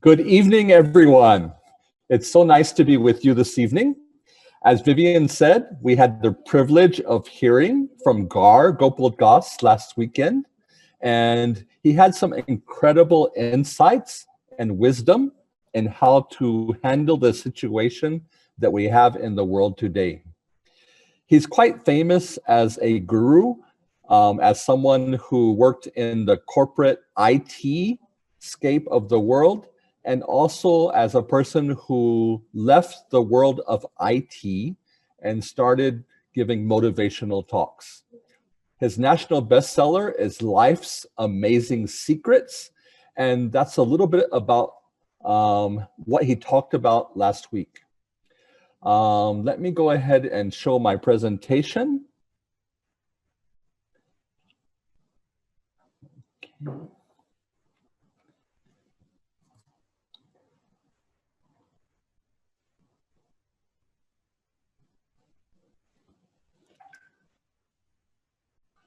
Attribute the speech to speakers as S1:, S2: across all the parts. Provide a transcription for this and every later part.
S1: Good evening, everyone. It's so nice to be with you this evening. As Vivian said, we had the privilege of hearing from Gar Gopal Das last weekend, and he had some incredible insights and wisdom in how to handle the situation that we have in the world today. He's quite famous as a guru, as someone who worked in the corporate IT scape of the world, and also as a person who left the world of IT and started giving motivational talks. His national bestseller is Life's Amazing Secrets, and that's a little bit about what he talked about last week. Let me go ahead and show my presentation.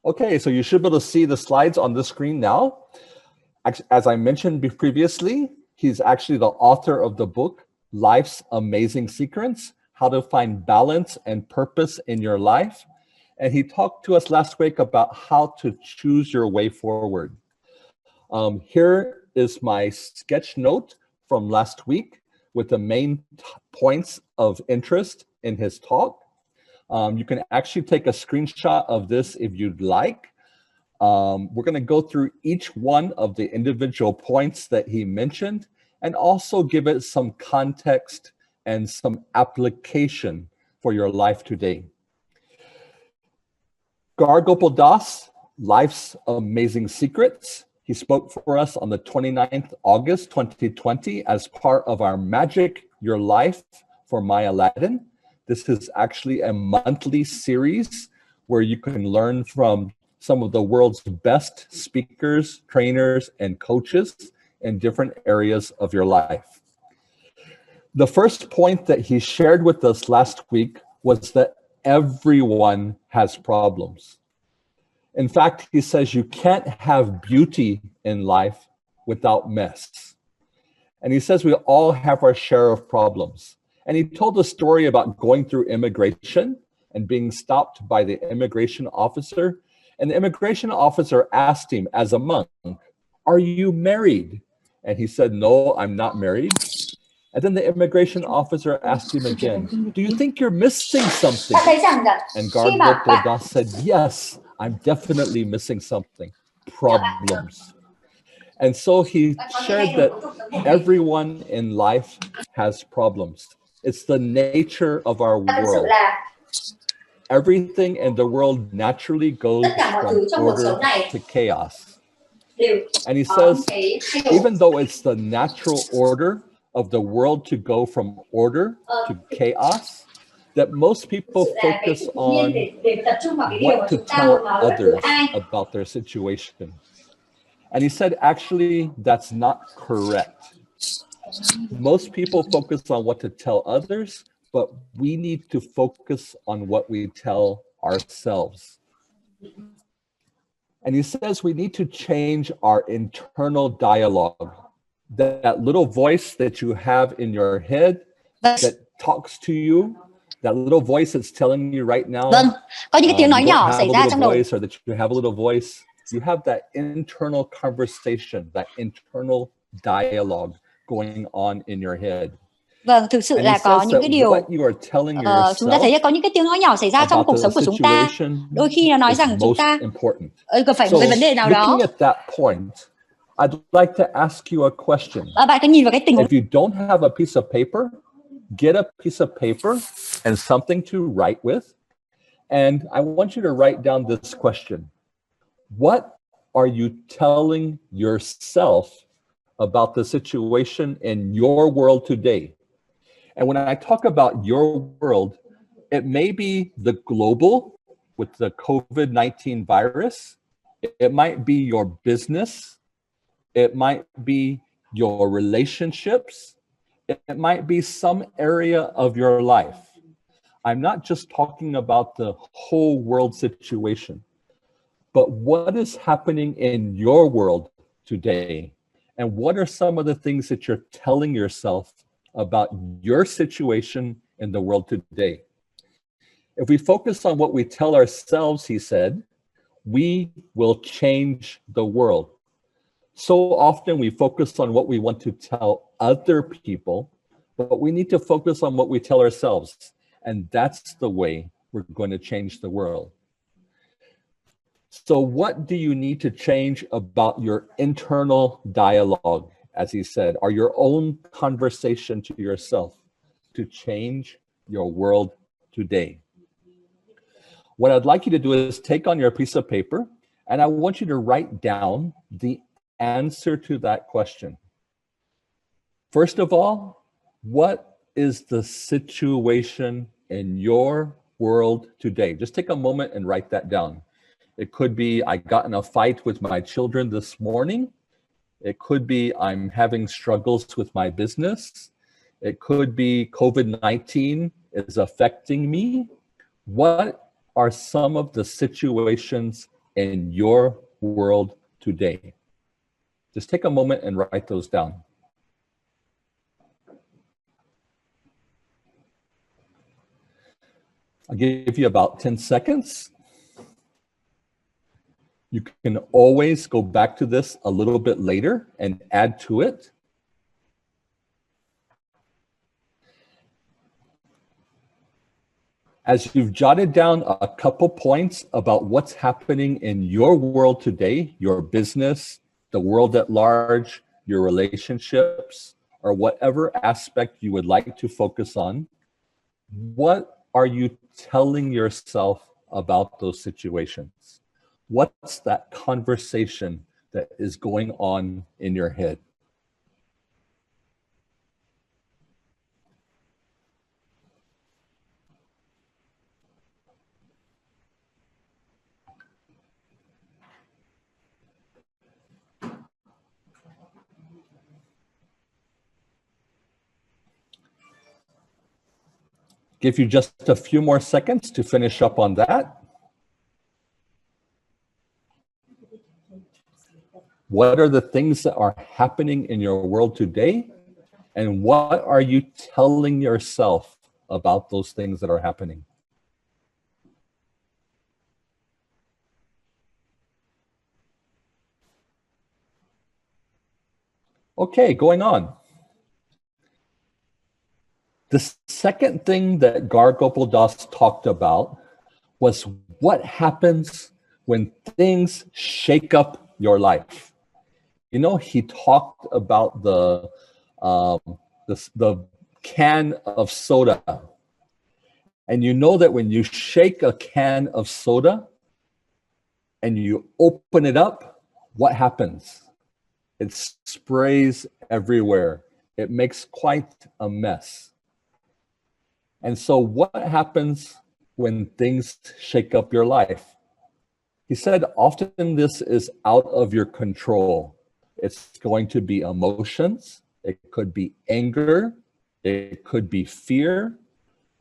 S1: Okay, so you should be able to see the slides on the screen now. As I mentioned previously, he's actually the author of the book, Life's Amazing Secrets, How to Find Balance and Purpose in Your Life. And he talked to us last week about how to choose your way forward. Here is my sketch note from last week with the main points of interest in his talk. You can actually take a screenshot of this if you'd like. We're going to go through each one of the individual points that he mentioned and also give it some context and some application for your life today. Gar Gopal Das, Life's Amazing Secrets. He spoke for us on the 29th August 2020 as part of our Magic Your Life for My Aladdin. This is actually a monthly series where you can learn from some of the world's best speakers, trainers, and coaches in different areas of your life. The first point that he shared with us last week was that everyone has problems. In fact, he says you can't have beauty in life without mess. And he says we all have our share of problems. And he told a story about going through immigration and being stopped by the immigration officer. And the immigration officer asked him, as a monk, "Are you married?" And he said, "No, I'm not married." And then the immigration officer asked him again, "Do you think you're missing something?" And Gar Gopal Das said, "Yes, I'm definitely missing something. Problems." And so he shared that everyone in life has problems. It's the nature of our world. Everything in the world naturally goes from order to chaos. And he says, even though it's the natural order of the world to go from order to chaos, that most people focus on what to tell others about their situation. And he said, actually, that's not correct. Most people focus on what to tell others, but we need to focus on what we tell ourselves. And he says we need to change our internal dialogue, that little voice that you have in your head that talks to you, that little voice that's telling you right now,
S2: có những cái tiếng nói nhỏ xảy ra trong đầu.
S1: Voice, or that you have a little voice. You have that internal conversation, that internal dialogue going on in your head.
S2: Vâng, thực sự là có những cái điều chúng ta thấy là có những cái tiếng nói nhỏ xảy ra trong cuộc sống của chúng ta. Đôi khi nó nói rằng chúng ta cần phải một cái vấn đề nào đó.
S1: I'd like to ask you a question.
S2: Bạn cứ nhìn vào cái tình huống.
S1: If you don't have a piece of paper, get a piece of paper and something to write with. And I want you to write down this question. What are you telling yourself about the situation in your world today? And when I talk about your world, it may be the global with the COVID-19 virus. It might be your business. It might be your relationships. It might be some area of your life. I'm not just talking about the whole world situation, but what is happening in your world today And what are some of the things that you're telling yourself about your situation in the world today? If we focus on what we tell ourselves, he said, we will change the world. So often we focus on what we want to tell other people, but we need to focus on what we tell ourselves. And that's the way we're going to change the world. So what do you need to change about your internal dialogue, as he said, or your own conversation to yourself to change your world today? What I'd like you to do is take on your piece of paper, and I want you to write down the answer to that question. First of all, what is the situation in your world today? Just take a moment and write that down. It could be, I got in a fight with my children this morning. It could be, I'm having struggles with my business. It could be COVID-19 is affecting me. What are some of the situations in your world today? Just take a moment and write those down. I'll give you about 10 seconds. You can always go back to this a little bit later and add to it. As you've jotted down a couple points about what's happening in your world today, your business, the world at large, your relationships, or whatever aspect you would like to focus on, what are you telling yourself about those situations? What's that conversation that is going on in your head? Give you just a few more seconds to finish up on that. What are the things that are happening in your world today? And what are you telling yourself about those things that are happening? Okay, going on. The second thing that Gar Gopal Das talked about was what happens when things shake up your life. You know, he talked about the can of soda. And you know that when you shake a can of soda and you open it up, what happens? It sprays everywhere. It makes quite a mess. And so what happens when things shake up your life? He said, often this is out of your control. It's going to be emotions. It could be anger. It could be fear.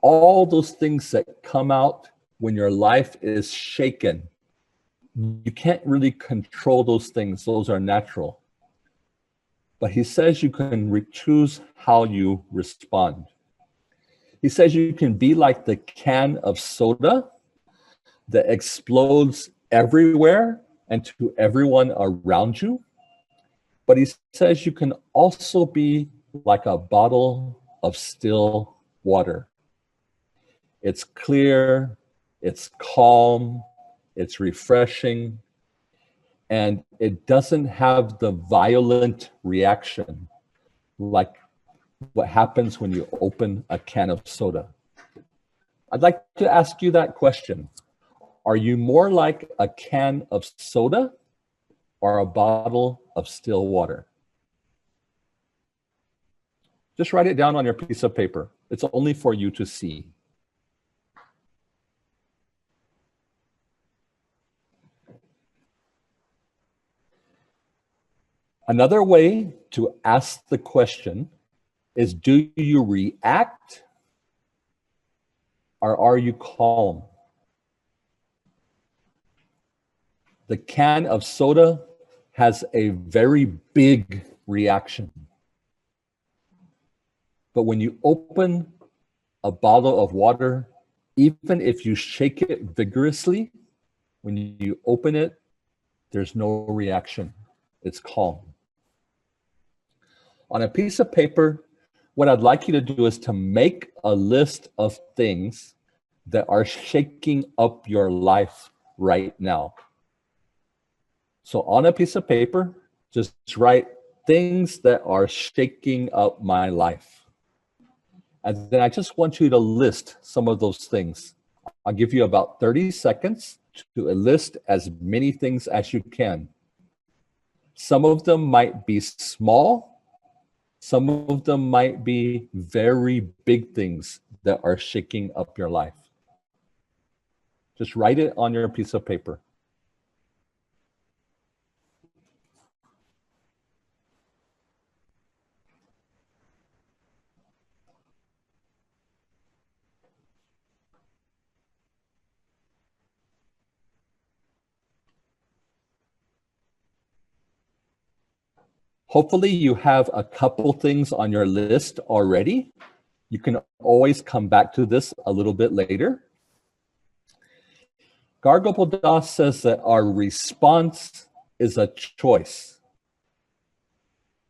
S1: All those things that come out when your life is shaken. You can't really control those things. Those are natural. But he says you can choose how you respond. He says you can be like the can of soda that explodes everywhere and to everyone around you. But he says you can also be like a bottle of still water. It's clear, it's calm, it's refreshing, and it doesn't have the violent reaction like what happens when you open a can of soda. I'd like to ask you that question. Are you more like a can of soda or a bottle of still water? Just write it down on your piece of paper. It's only for you to see. Another way to ask the question is, do you react or are you calm? The can of soda has a very big reaction. But when you open a bottle of water, even if you shake it vigorously, when you open it, there's no reaction. It's calm. On a piece of paper, what I'd like you to do is to make a list of things that are shaking up your life right now. So on a piece of paper, just write things that are shaking up my life. And then I just want you to list some of those things. I'll give you about 30 seconds to list as many things as you can. Some of them might be small. Some of them might be very big things that are shaking up your life. Just write it on your piece of paper. Hopefully you have a couple things on your list already. You can always come back to this a little bit later. Gargopodas says that our response is a choice.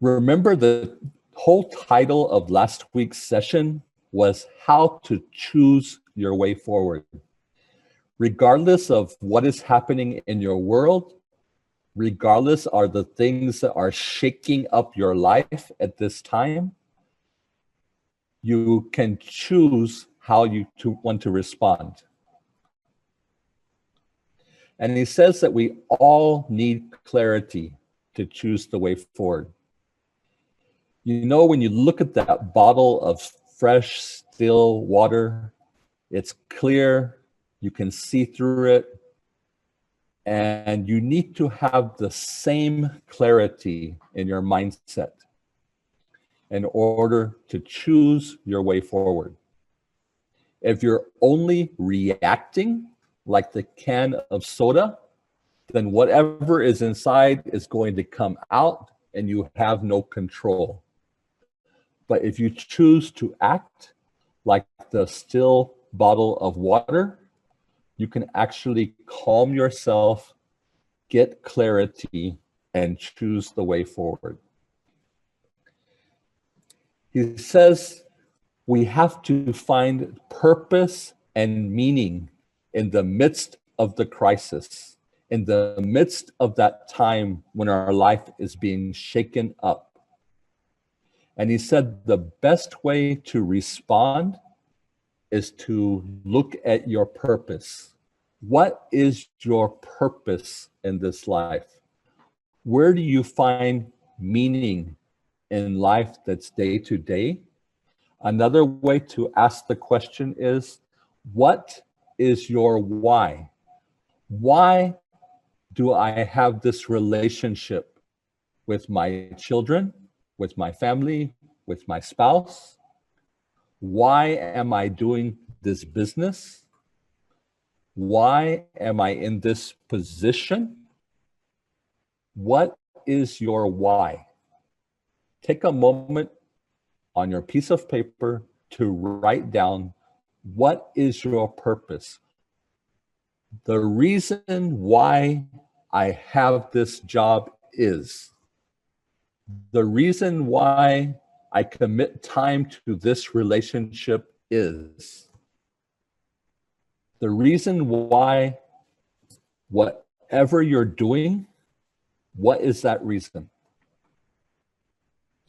S1: Remember, the whole title of last week's session was how to choose your way forward. Regardless of what is happening in your world, regardless are the things that are shaking up your life at this time, you can choose how you want to respond. And he says that we all need clarity to choose the way forward. You know, when you look at that bottle of fresh, still water, it's clear, you can see through it, and you need to have the same clarity in your mindset in order to choose your way forward. If you're only reacting like the can of soda, then whatever is inside is going to come out and you have no control. But if you choose to act like the still bottle of water, you can actually calm yourself, get clarity, and choose the way forward. He says we have to find purpose and meaning in the midst of the crisis, in the midst of that time when our life is being shaken up. And he said the best way to respond is to look at your purpose. What is your purpose in this life? Where do you find meaning in life that's day to day? Another way to ask the question is, what is your why? Why do I have this relationship with my children, with my family, with my spouse? Why am I doing this business? Why am I in this position? What is your why? Take a moment on your piece of paper to write down what is your purpose. The reason why I have this job is. The reason why I commit time to this relationship is. The reason why whatever you're doing, what is that reason?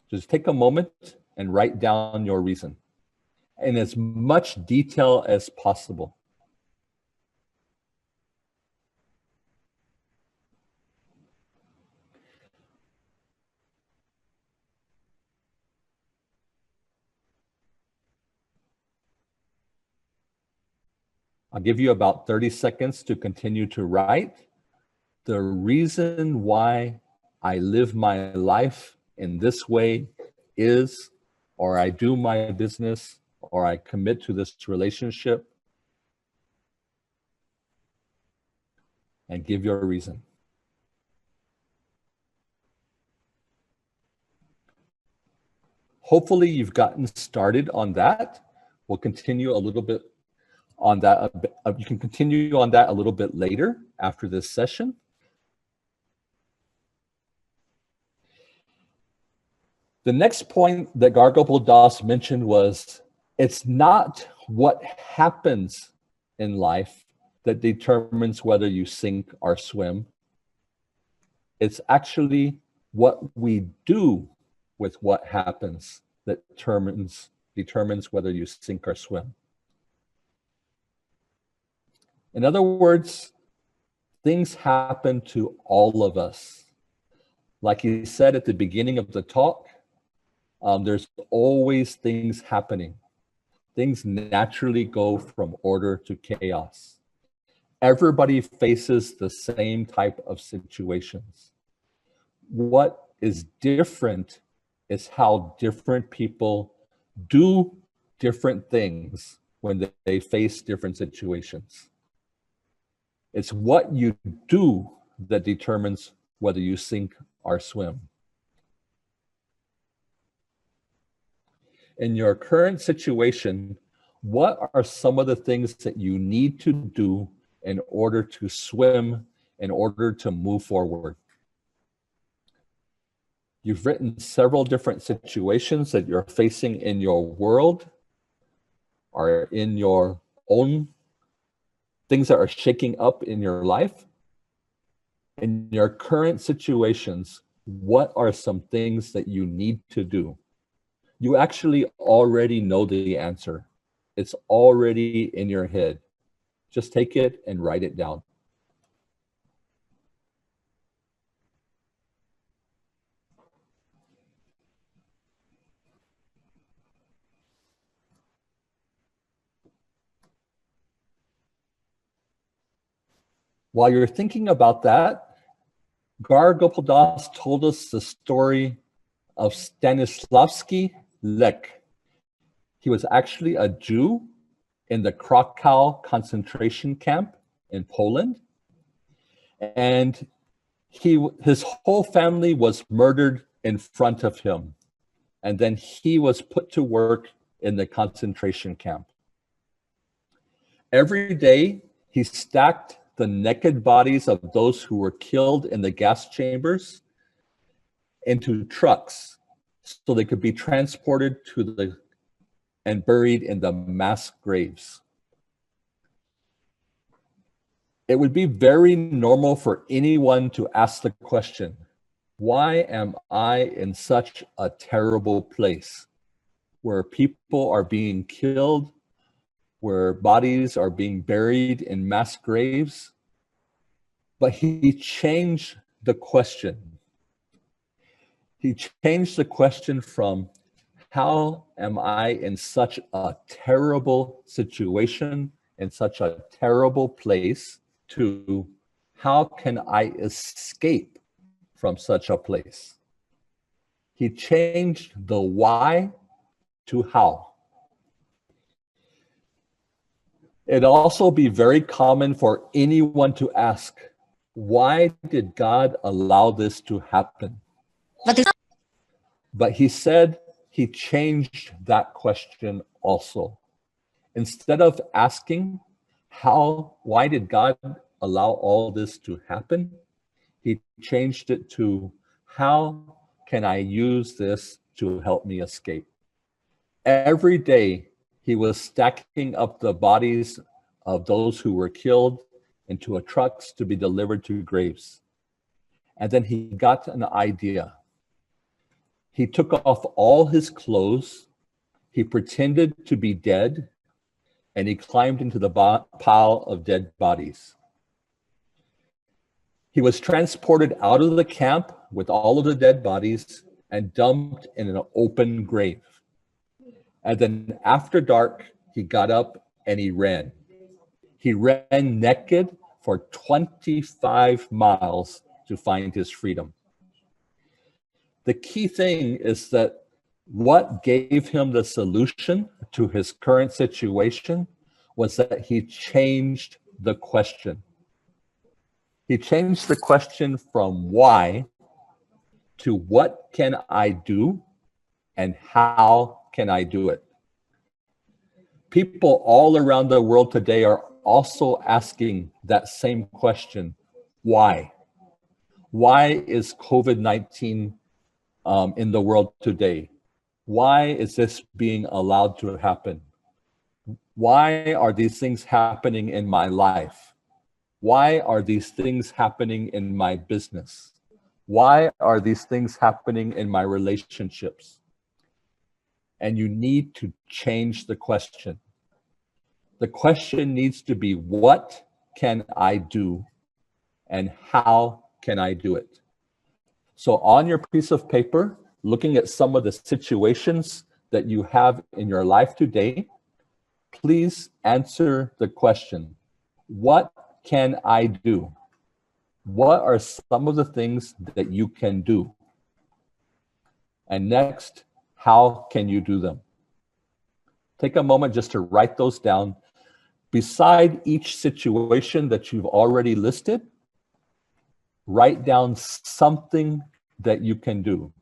S1: Just take a moment and write down your reason in as much detail as possible. I'll give you about 30 seconds to continue to write. The reason why I live my life in this way is, or I do my business, or I commit to this relationship, and give your reason. Hopefully you've gotten started on that. We'll continue a little bit on that. You can continue on that a little bit later after this session. The next point that Gargopal Das mentioned was, it's not what happens in life that determines whether you sink or swim. It's actually what we do with what happens that determines whether you sink or swim. In other words, things happen to all of us. Like he said at the beginning of the talk, there's always things happening. Things naturally go from order to chaos. Everybody faces the same type of situations. What is different is how different people do different things when they face different situations. It's what you do that determines whether you sink or swim. In your current situation, what are some of the things that you need to do in order to swim, in order to move forward? You've written several different situations that you're facing in your world or in your own things that are shaking up in your life. In your current situations, what are some things that you need to do? You actually already know the answer. It's already in your head. Just take it and write it down. While you're thinking about that, Gargopal Das told us the story of Stanislavski Lech. He was actually a Jew in the Krakow concentration camp in Poland. And his whole family was murdered in front of him. And then he was put to work in the concentration camp. Every day, he stacked the naked bodies of those who were killed in the gas chambers into trucks so they could be transported and buried in the mass graves. It would be very normal for anyone to ask the question, why am I in such a terrible place where people are being killed, where bodies are being buried in mass graves? But he changed the question. He changed the question from, how am I in such a terrible situation, in such a terrible place, to how can I escape from such a place? He changed the why to how. It'd also be very common for anyone to ask, why did God allow this to happen? But he said he changed that question also. Instead of asking, why did God allow all this to happen? He changed it to, how can I use this to help me escape? Every day, he was stacking up the bodies of those who were killed into trucks to be delivered to graves. And then he got an idea. He took off all his clothes, he pretended to be dead, and he climbed into the pile of dead bodies. He was transported out of the camp with all of the dead bodies and dumped in an open grave. And then after dark, he got up and he ran. He ran naked for 25 miles to find his freedom. The key thing is that what gave him the solution to his current situation was that he changed the question. He changed the question from why to what can I do, and how can I do it? People all around the world today are also asking that same question. Why? Why is COVID-19 in the world today? Why is this being allowed to happen? Why are these things happening in my life? Why are these things happening in my business? Why are these things happening in my relationships? And you need to change the question. The question needs to be, what can I do and how can I do it? So on your piece of paper, looking at some of the situations that you have in your life today, please answer the question, what can I do? What are some of the things that you can do? And next, how can you do them? Take a moment just to write those down. Beside each situation that you've already listed, write down something that you can do.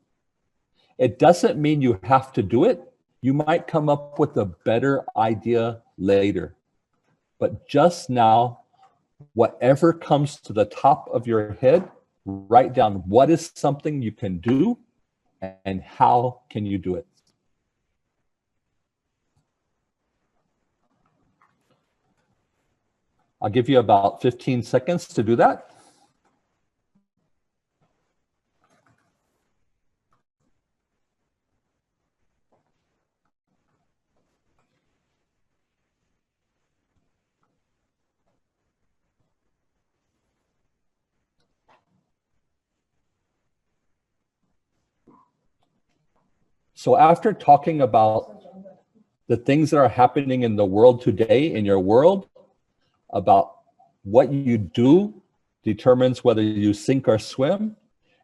S1: It doesn't mean you have to do it. You might come up with a better idea later. But just now, whatever comes to the top of your head, write down what is something you can do and how can you do it. I'll give you about 15 seconds to do that. So after talking about the things that are happening in the world today, in your world, about what you do determines whether you sink or swim,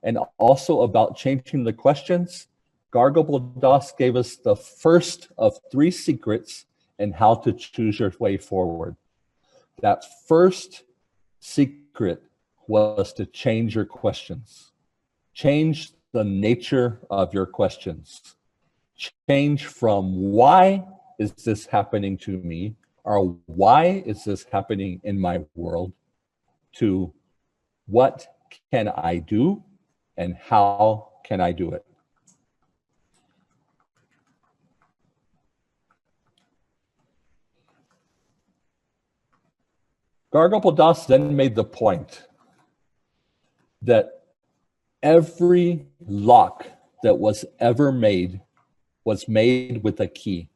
S1: and also about changing the questions, Gargle Das gave us the first of 3 secrets in how to choose your way forward. That first secret was to change your questions. Change the nature of your questions. Change from why is this happening to me, or why is this happening in my world, to what can I do and how can I do it? Gargle Das then made the point that every lock that was ever made was made with a key.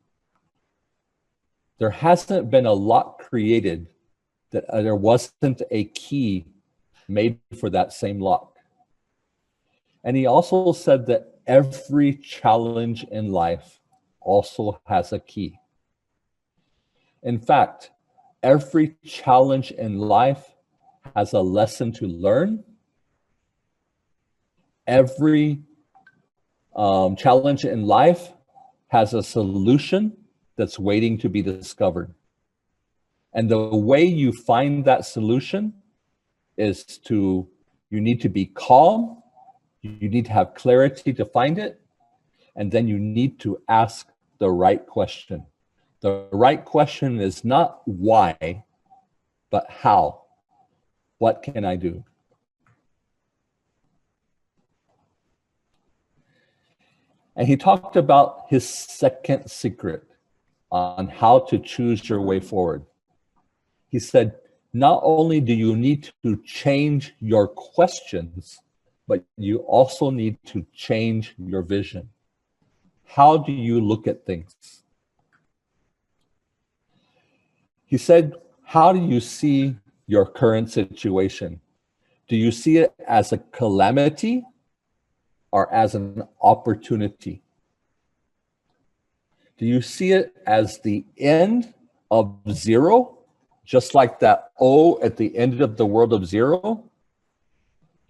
S1: There hasn't been a lock created that there wasn't a key made for that same lock. And he also said that every challenge in life also has a key. In fact, every challenge in life has a lesson to learn. Every challenge in life has a solution that's waiting to be discovered. And the way you find that solution is you need to be calm, you need to have clarity to find it, and then you need to ask the right question. The right question is not why, but how. What can I do? And he talked about his second secret on how to choose your way forward. He said, not only do you need to change your questions, but you also need to change your vision. How do you look at things? He said, how do you see your current situation? Do you see it as a calamity or as an opportunity? Do you see it as the end of zero, just like that O at the end of the world of zero?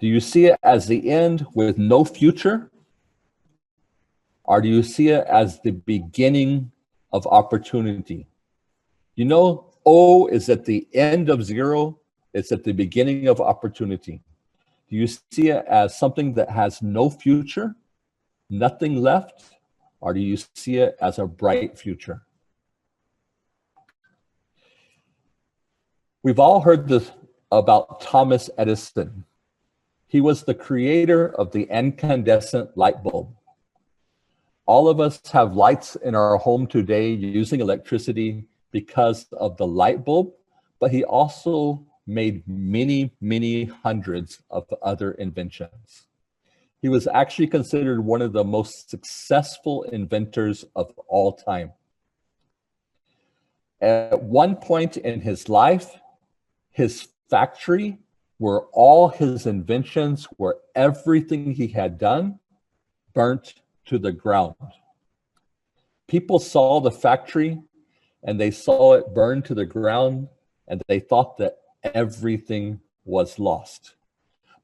S1: Do you see it as the end with no future? Or do you see it as the beginning of opportunity? You know, O is at the end of zero, it's at the beginning of opportunity. Do you see it as something that has no future, nothing left, or do you see it as a bright future? We've all heard this about Thomas Edison. He was the creator of the incandescent light bulb. All of us have lights in our home today using electricity because of the light bulb, but he also made many, many hundreds of other inventions. He was actually considered one of the most successful inventors of all time. At one point in his life, his factory, where all his inventions, where everything he had done, burnt to the ground. People saw the factory and they saw it burn to the ground and they thought that everything was lost.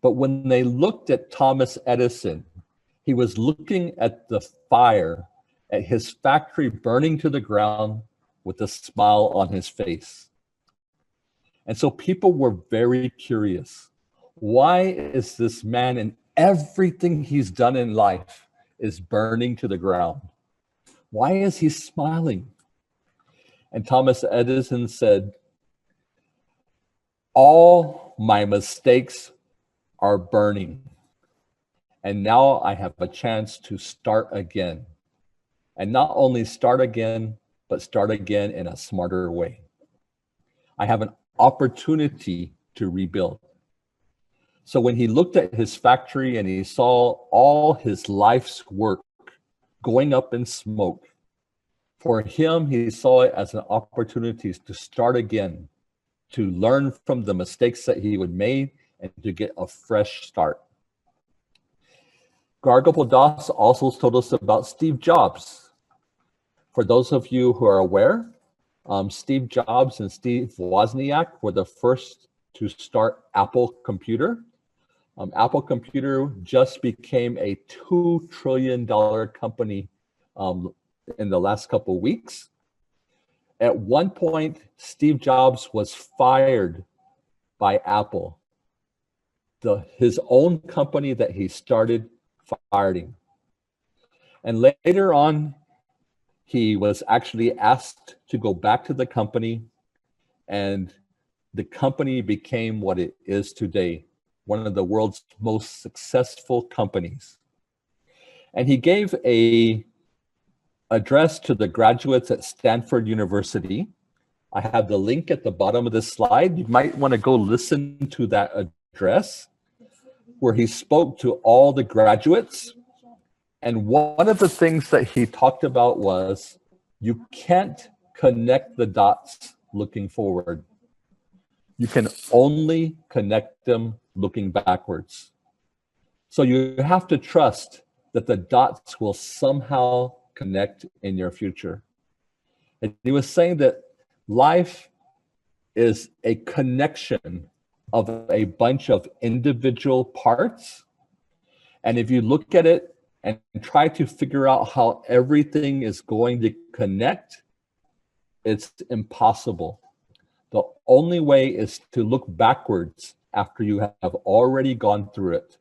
S1: But when they looked at Thomas Edison, he was looking at the fire, at his factory burning to the ground with a smile on his face. And so people were very curious. Why is this man and everything he's done in life is burning to the ground? Why is he smiling? And Thomas Edison said, all my mistakes are burning. And now I have a chance to start again. And not only start again, but start again in a smarter way. I have an opportunity to rebuild. So when he looked at his factory and he saw all his life's work going up in smoke, for him, he saw it as an opportunity to start again, to learn from the mistakes that he had made and to get a fresh start. Gargople Das also told us about Steve Jobs. For those of you who are aware, Steve Jobs and Steve Wozniak were the first to start Apple Computer. Apple Computer just became a $2 trillion company in the last couple of weeks. At one point, Steve Jobs was fired by Apple. His own company that he started fired him. And later on, he was actually asked to go back to the company, and the company became what it is today, one of the world's most successful companies. And he gave an address to the graduates at Stanford University. I have the link at the bottom of this slide. You might want to go listen to that address where he spoke to all the graduates. And one of the things that he talked about was, you can't connect the dots looking forward. You can only connect them looking backwards. So you have to trust that the dots will somehow connect in your future. And he was saying that life is a connection of a bunch of individual parts. And if you look at it and try to figure out how everything is going to connect, it's impossible. The only way is to look backwards after you have already gone through it.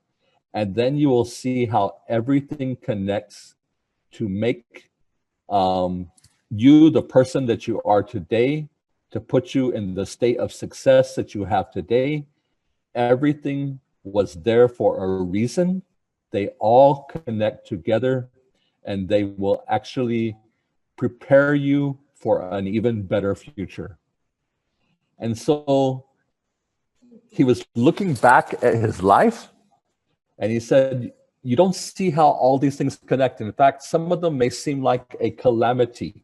S1: And then you will see how everything connects to make you the person that you are today, to put you in the state of success that you have today. Everything was there for a reason. They all connect together, and they will actually prepare you for an even better future. And so he was looking back at his life, and he said, you don't see how all these things connect. In fact, some of them may seem like a calamity,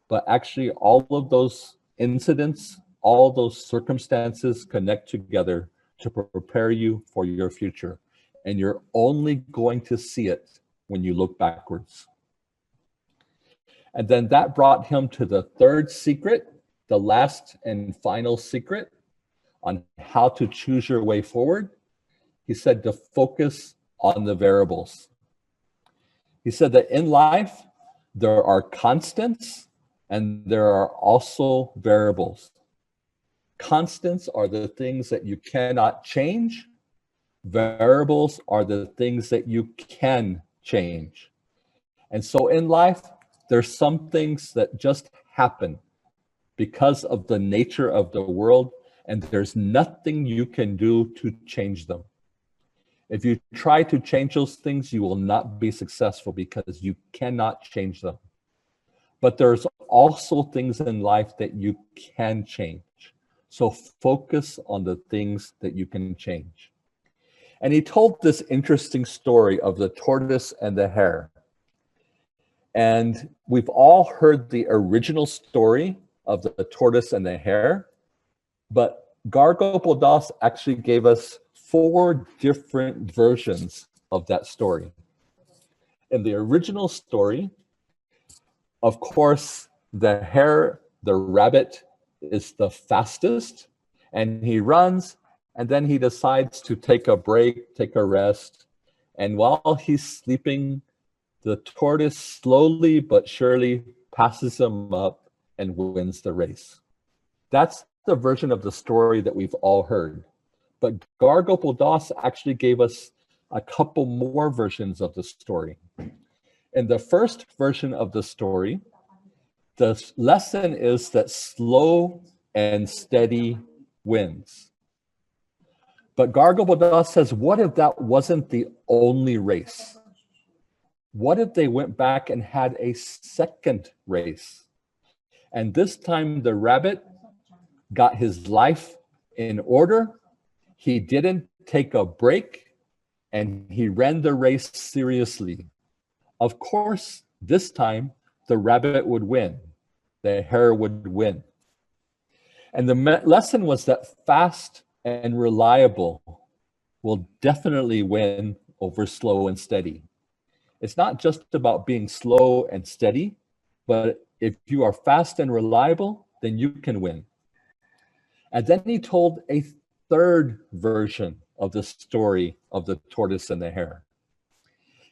S1: but actually all of those incidents, all those circumstances connect together to prepare you for your future. And you're only going to see it when you look backwards. And then that brought him to the third secret, the last and final secret on how to choose your way forward. He said to focus on the variables. He said that in life, there are constants and there are also variables. Constants are the things that you cannot change. Variables are the things that you can change. And so in life, there's some things that just happen because of the nature of the world, and there's nothing you can do to change them. If you try to change those things, you will not be successful because you cannot change them. But there's also things in life that you can change. So focus on the things that you can change. And he told this interesting story of the tortoise and the hare. And we've all heard the original story of the tortoise and the hare, but Gargopal Das actually gave us 4 different versions of that story. In the original story, of course, the hare, the rabbit, is the fastest, and he runs, and then he decides to take a break, take a rest, and while he's sleeping, the tortoise slowly but surely passes him up and wins the race. That's the version of the story that we've all heard. But Gargopal Das actually gave us a couple more versions of the story. In the first version of the story, the lesson is that slow and steady wins. But Gargopal Das says, what if that wasn't the only race? What if they went back and had a second race? And this time the rabbit got his life in order. He didn't take a break, and he ran the race seriously. Of course, this time the rabbit would win. The hare would win. And the lesson was that fast and reliable will definitely win over slow and steady. It's not just about being slow and steady, but if you are fast and reliable, then you can win. And then he told a third version of the story of the tortoise and the hare.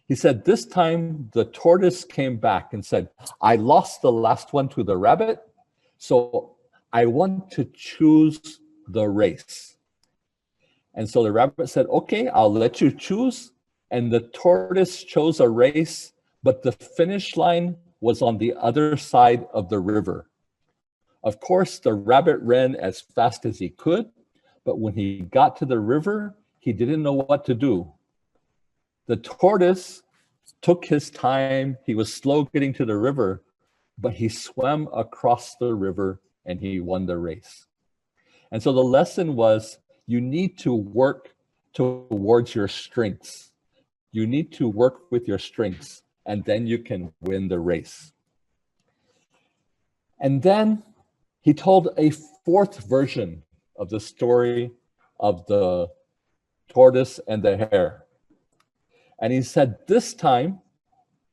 S1: He said, this time the tortoise came back and said, I lost the last one to the rabbit, so I want to choose the race. And so the rabbit said, okay, I'll let you choose. And the tortoise chose a race, but the finish line was on the other side of the river. Of course, the rabbit ran as fast as he could, but when he got to the river, he didn't know what to do. The tortoise took his time. He was slow getting to the river, but he swam across the river and he won the race. And so the lesson was, you need to work towards your strengths. You need to work with your strengths, and then you can win the race. And then he told a fourth version of the story of the tortoise and the hare. And he said this time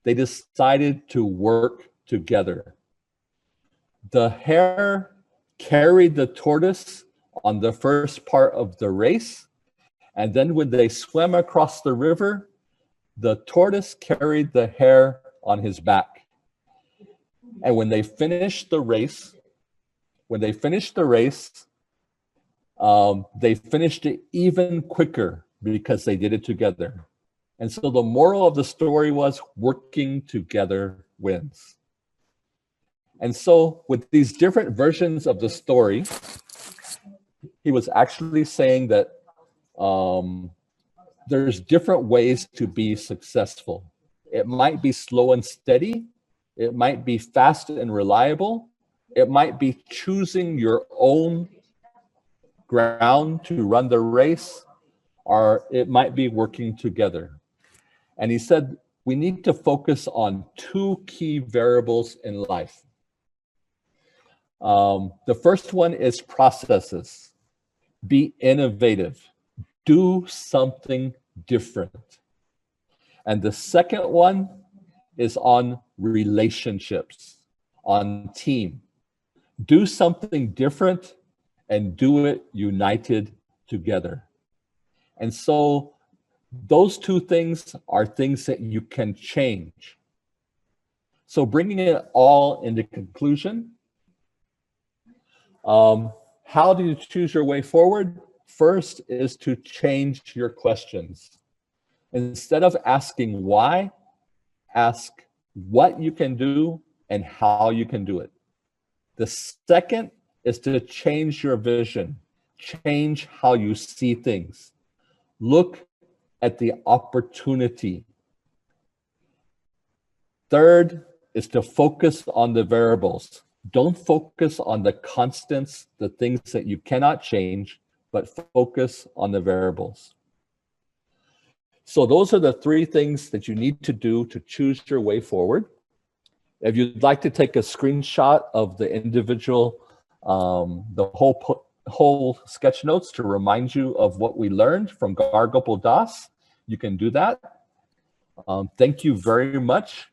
S1: they decided to work together. The hare carried the tortoise on the first part of the race, and then when they swam across the river, the tortoise carried the hare on his back. And when they finished the race, they finished it even quicker because they did it together. And so the moral of the story was, working together wins. And so with these different versions of the story, he was actually saying that there's different ways to be successful. It might be slow and steady. It might be fast and reliable. It might be choosing your own ground to run the race, or it might be working together. And he said, we need to focus on 2 key variables in life. The first one is processes. Be innovative. Do something different. And the second one is on relationships, on team. Do something different and do it united together. And so those 2 things are things that you can change. So bringing it all into conclusion, how do you choose your way forward? First is to change your questions. Instead of asking why, ask what you can do and how you can do it. The second is to change your vision, change how you see things. Look at the opportunity. Third is to focus on the variables. Don't focus on the constants, the things that you cannot change, but focus on the variables. So those are the three things that you need to do to choose your way forward. If you'd like to take a screenshot of the individual, the whole sketch notes to remind you of what we learned from Gargopal Das, you can do that. Thank you very much.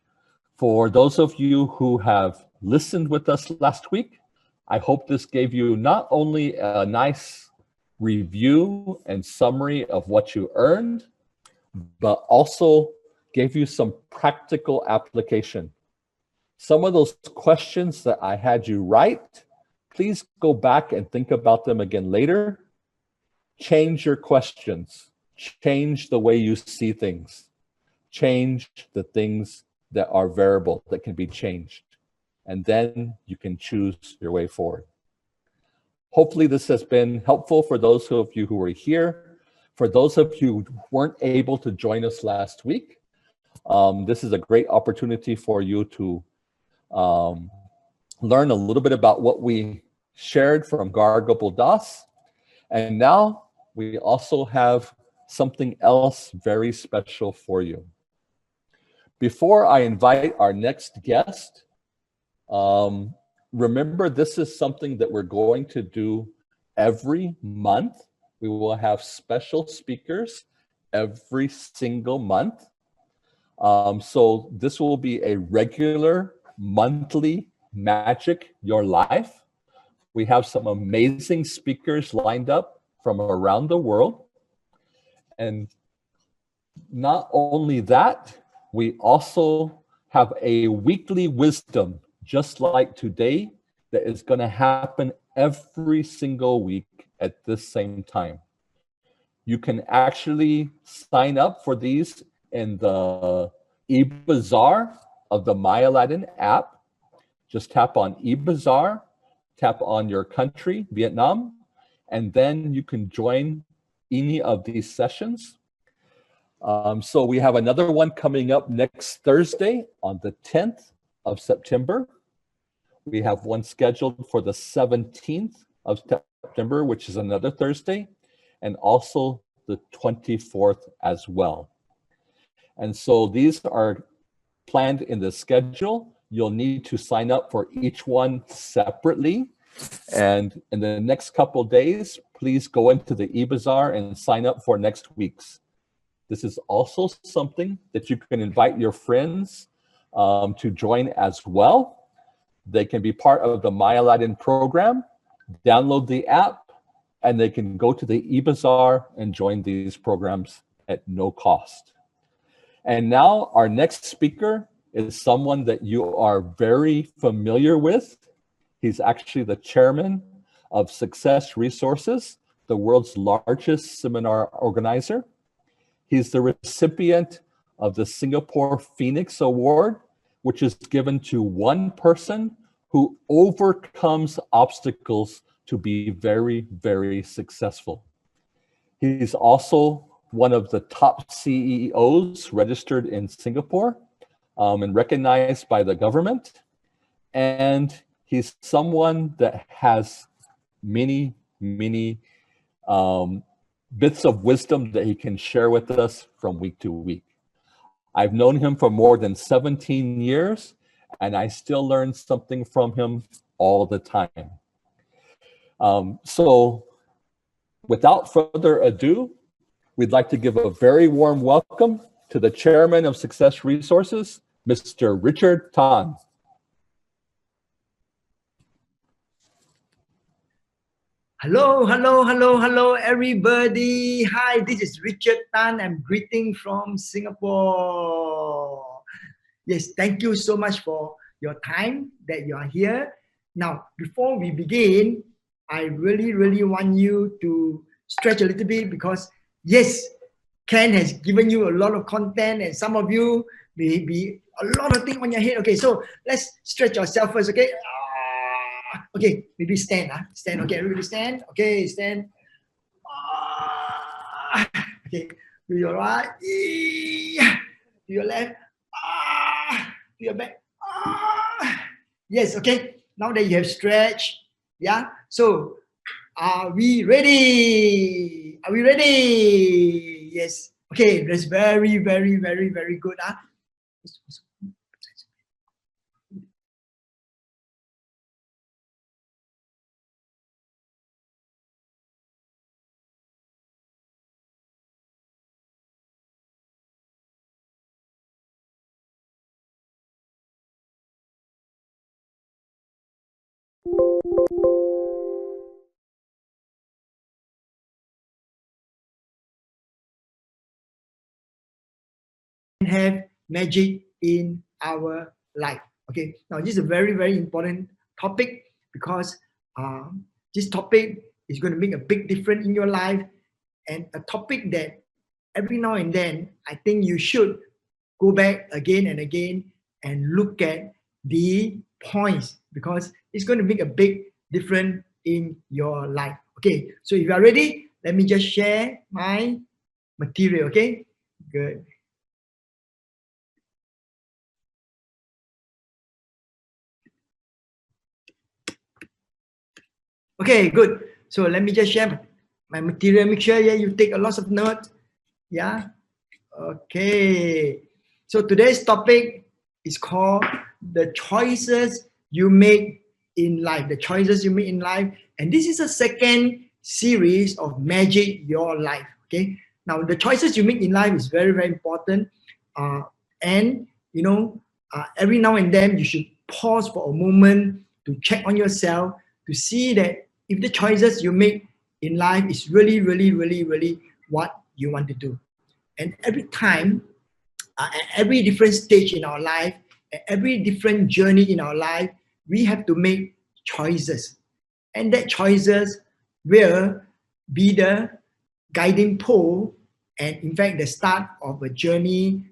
S1: For those of you who have listened with us last week, I hope this gave you not only a nice review and summary of what you earned, but also gave you some practical application. Some of those questions that I had you write, please go back and think about them again later. Change your questions. Change the way you see things. Change the things that are variable, that can be changed. And then you can choose your way forward. Hopefully this has been helpful for those of you who were here. For those of you who weren't able to join us last week, this is a great opportunity for you to learn a little bit about what we shared from Gargopal Das. And now we also have something else very special for you. Before I invite our next guest, remember this is something that we're going to do every month. We will have special speakers every single month. So this will be a regular monthly Magic Your Life. We have some amazing speakers lined up from around the world. And not only that, we also have a weekly wisdom, just like today, that is going to happen every single week at this same time. You can actually sign up for these in the eBazaar of the My Aladdin app. Just tap on eBazaar, tap on your country, Vietnam, and then you can join any of these sessions. So we have another one coming up next Thursday on the 10th of September. We have one scheduled for the 17th of September, which is another Thursday, and also the 24th as well. And so these are planned in the schedule. You'll need to sign up for each one separately. And in the next couple of days, please go into the eBazaar and sign up for next week's. This is also something that you can invite your friends to join as well. They can be part of the My Aladdin program, download the app, and they can go to the eBazaar and join these programs at no cost. And now our next speaker is someone that you are very familiar with. He's actually the chairman of Success Resources, the world's largest seminar organizer. He's the recipient of the Singapore Phoenix Award, which is given to one person who overcomes obstacles to be very, very successful. He's also one of the top CEOs registered in Singapore and recognized by the government. And he's someone that has many, many bits of wisdom that he can share with us from week to week. I've known him for more than 17 years, and I still learn something from him all the time. So without further ado, we'd like to give a very warm welcome to the chairman of Success Resources, Mr. Richard Tan.
S3: Hello, hello, hello, hello, everybody. Hi, this is Richard Tan. I'm greeting from Singapore. Yes, thank you so much for your time that you are here. Now, before we begin, I really want you to stretch a little bit because, yes, Ken has given you a lot of content and some of you maybe a lot of things on your head. Okay, so let's stretch ourselves first. Okay, okay, maybe stand. Stand. Okay, everybody stand. Okay, stand. Okay, to your right, to your left, to your back. Yes, okay. Now that you have stretched, yeah. So, are we ready? Are we ready? Yes. Okay, that's very, very, very, very good. Have magic in our life. Okay, now this is a very, very important topic because this topic is going to make a big difference in your life, and a topic that every now and then I think you should go back again and again and look at the points because it's going to make a big difference in your life. Okay, so if you are ready, let me just share my material. Okay, good. Okay, good. So let me just share my material. Make sure you take a lot of notes. Yeah. Okay. So today's topic is called the choices you make in life. The choices you make in life. And this is a second series of Magic Your Life. Okay. Now the choices you make in life is very, very important. And you know, every now and then you should pause for a moment to check on yourself to see that if the choices you make in life is really, really, really, really what you want to do. And every time, at every different stage in our life, at every different journey in our life, we have to make choices. And that choices will be the guiding pole and in fact the start of a journey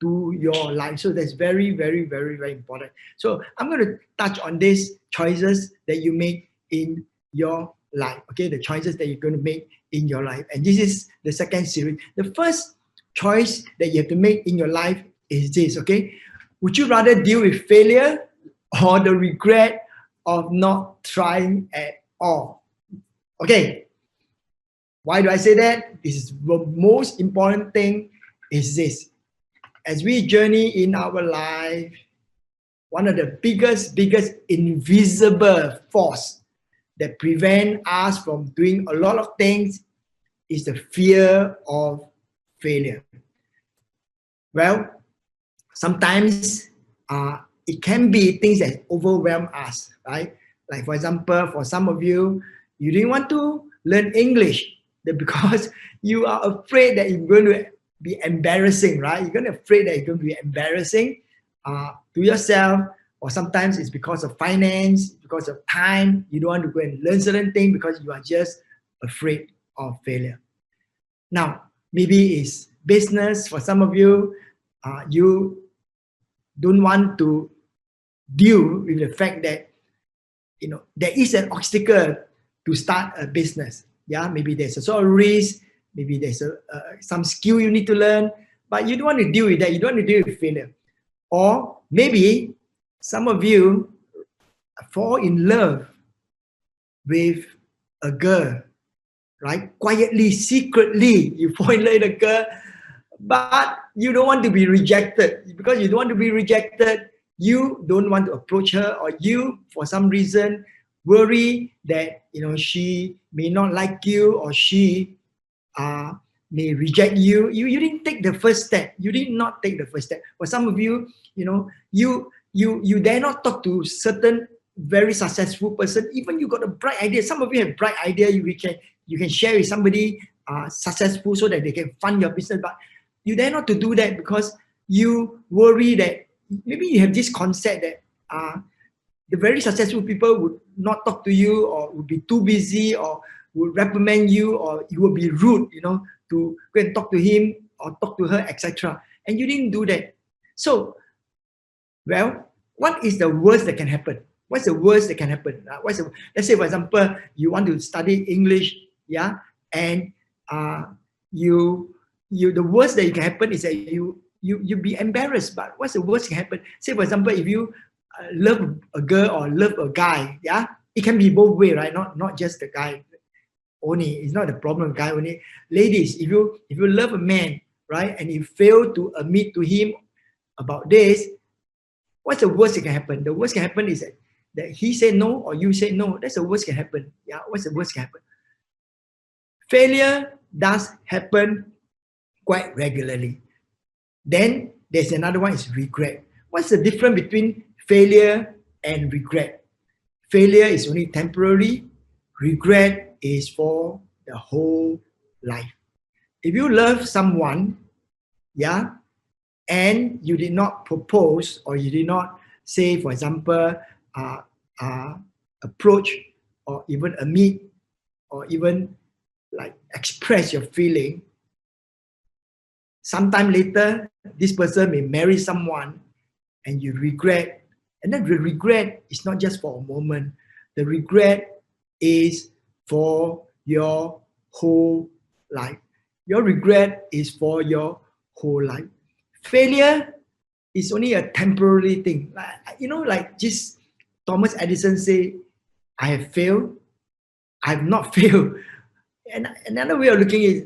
S3: to your life. So that's very, very, very, very important. So I'm going to touch on these choices that you make in your life. Okay, the choices that you're going to make in your life. And this is the second series. The first choice that you have to make in your life is this. Okay, would you rather deal with failure or the regret of not trying at all? Okay, why do I say that? This is the most important thing is this. As we journey in our life, one of the biggest invisible force that prevent us from doing a lot of things is the fear of failure. Well, sometimes it can be things that overwhelm us, right? Like for example, for some of you, you didn't want to learn English because you are afraid that you're going to be embarrassing, right? You're going to be afraid that it's going to be embarrassing to yourself, or sometimes it's because of finance, because of time. You don't want to go and learn certain things because you are just afraid of failure. Now, maybe it's business. For some of you, you don't want to deal with the fact that there is an obstacle to start a business. Yeah, maybe there's a sort of risk. Maybe there's some skill you need to learn, but you don't want to deal with that. You don't want to deal with failure. Or maybe some of you fall in love with a girl, right? Quietly, secretly, you fall in love with a girl, but you don't want to be rejected. Because you don't want to be rejected, you don't want to approach her, or you, for some reason, worry that she may not like you, or she may reject you. You didn't take the first step. You did not take the first step. For some of you, you dare not talk to certain very successful person. Even you got a bright idea. Some of you have bright idea. You can share with somebody successful so that they can fund your business. But you dare not to do that because you worry that maybe you have this concept that the very successful people would not talk to you, or would be too busy, or would reprimand you, or you will be rude, to go and talk to him or talk to her, etc. And you didn't do that. So, well, what is the worst that can happen? What's the worst that can happen? Let's say, for example, you want to study English, yeah, and the worst that can happen is that you be embarrassed. But what's the worst that can happen? Say, for example, if you love a girl or love a guy, yeah, it can be both way, right? Not just the guy only. It's not the problem of guy only. Ladies, if you love a man, right, and you fail to admit to him about this, what's the worst that can happen? The worst can happen is that he say no or you say no. That's the worst can happen. Yeah, what's the worst can happen? Failure does happen quite regularly. Then there's another one is regret. What's the difference between failure and regret? Failure is only temporary. Regret is for the whole life. If you love someone, yeah, and you did not propose or you did not say, for example, approach or even admit or even like express your feeling, sometime later, this person may marry someone and you regret. And then the regret is not just for a moment. The regret is for your whole life. Your regret is for your whole life. Failure is only a temporary thing. Like just Thomas Edison say, I have failed, I have not failed. And another way of looking at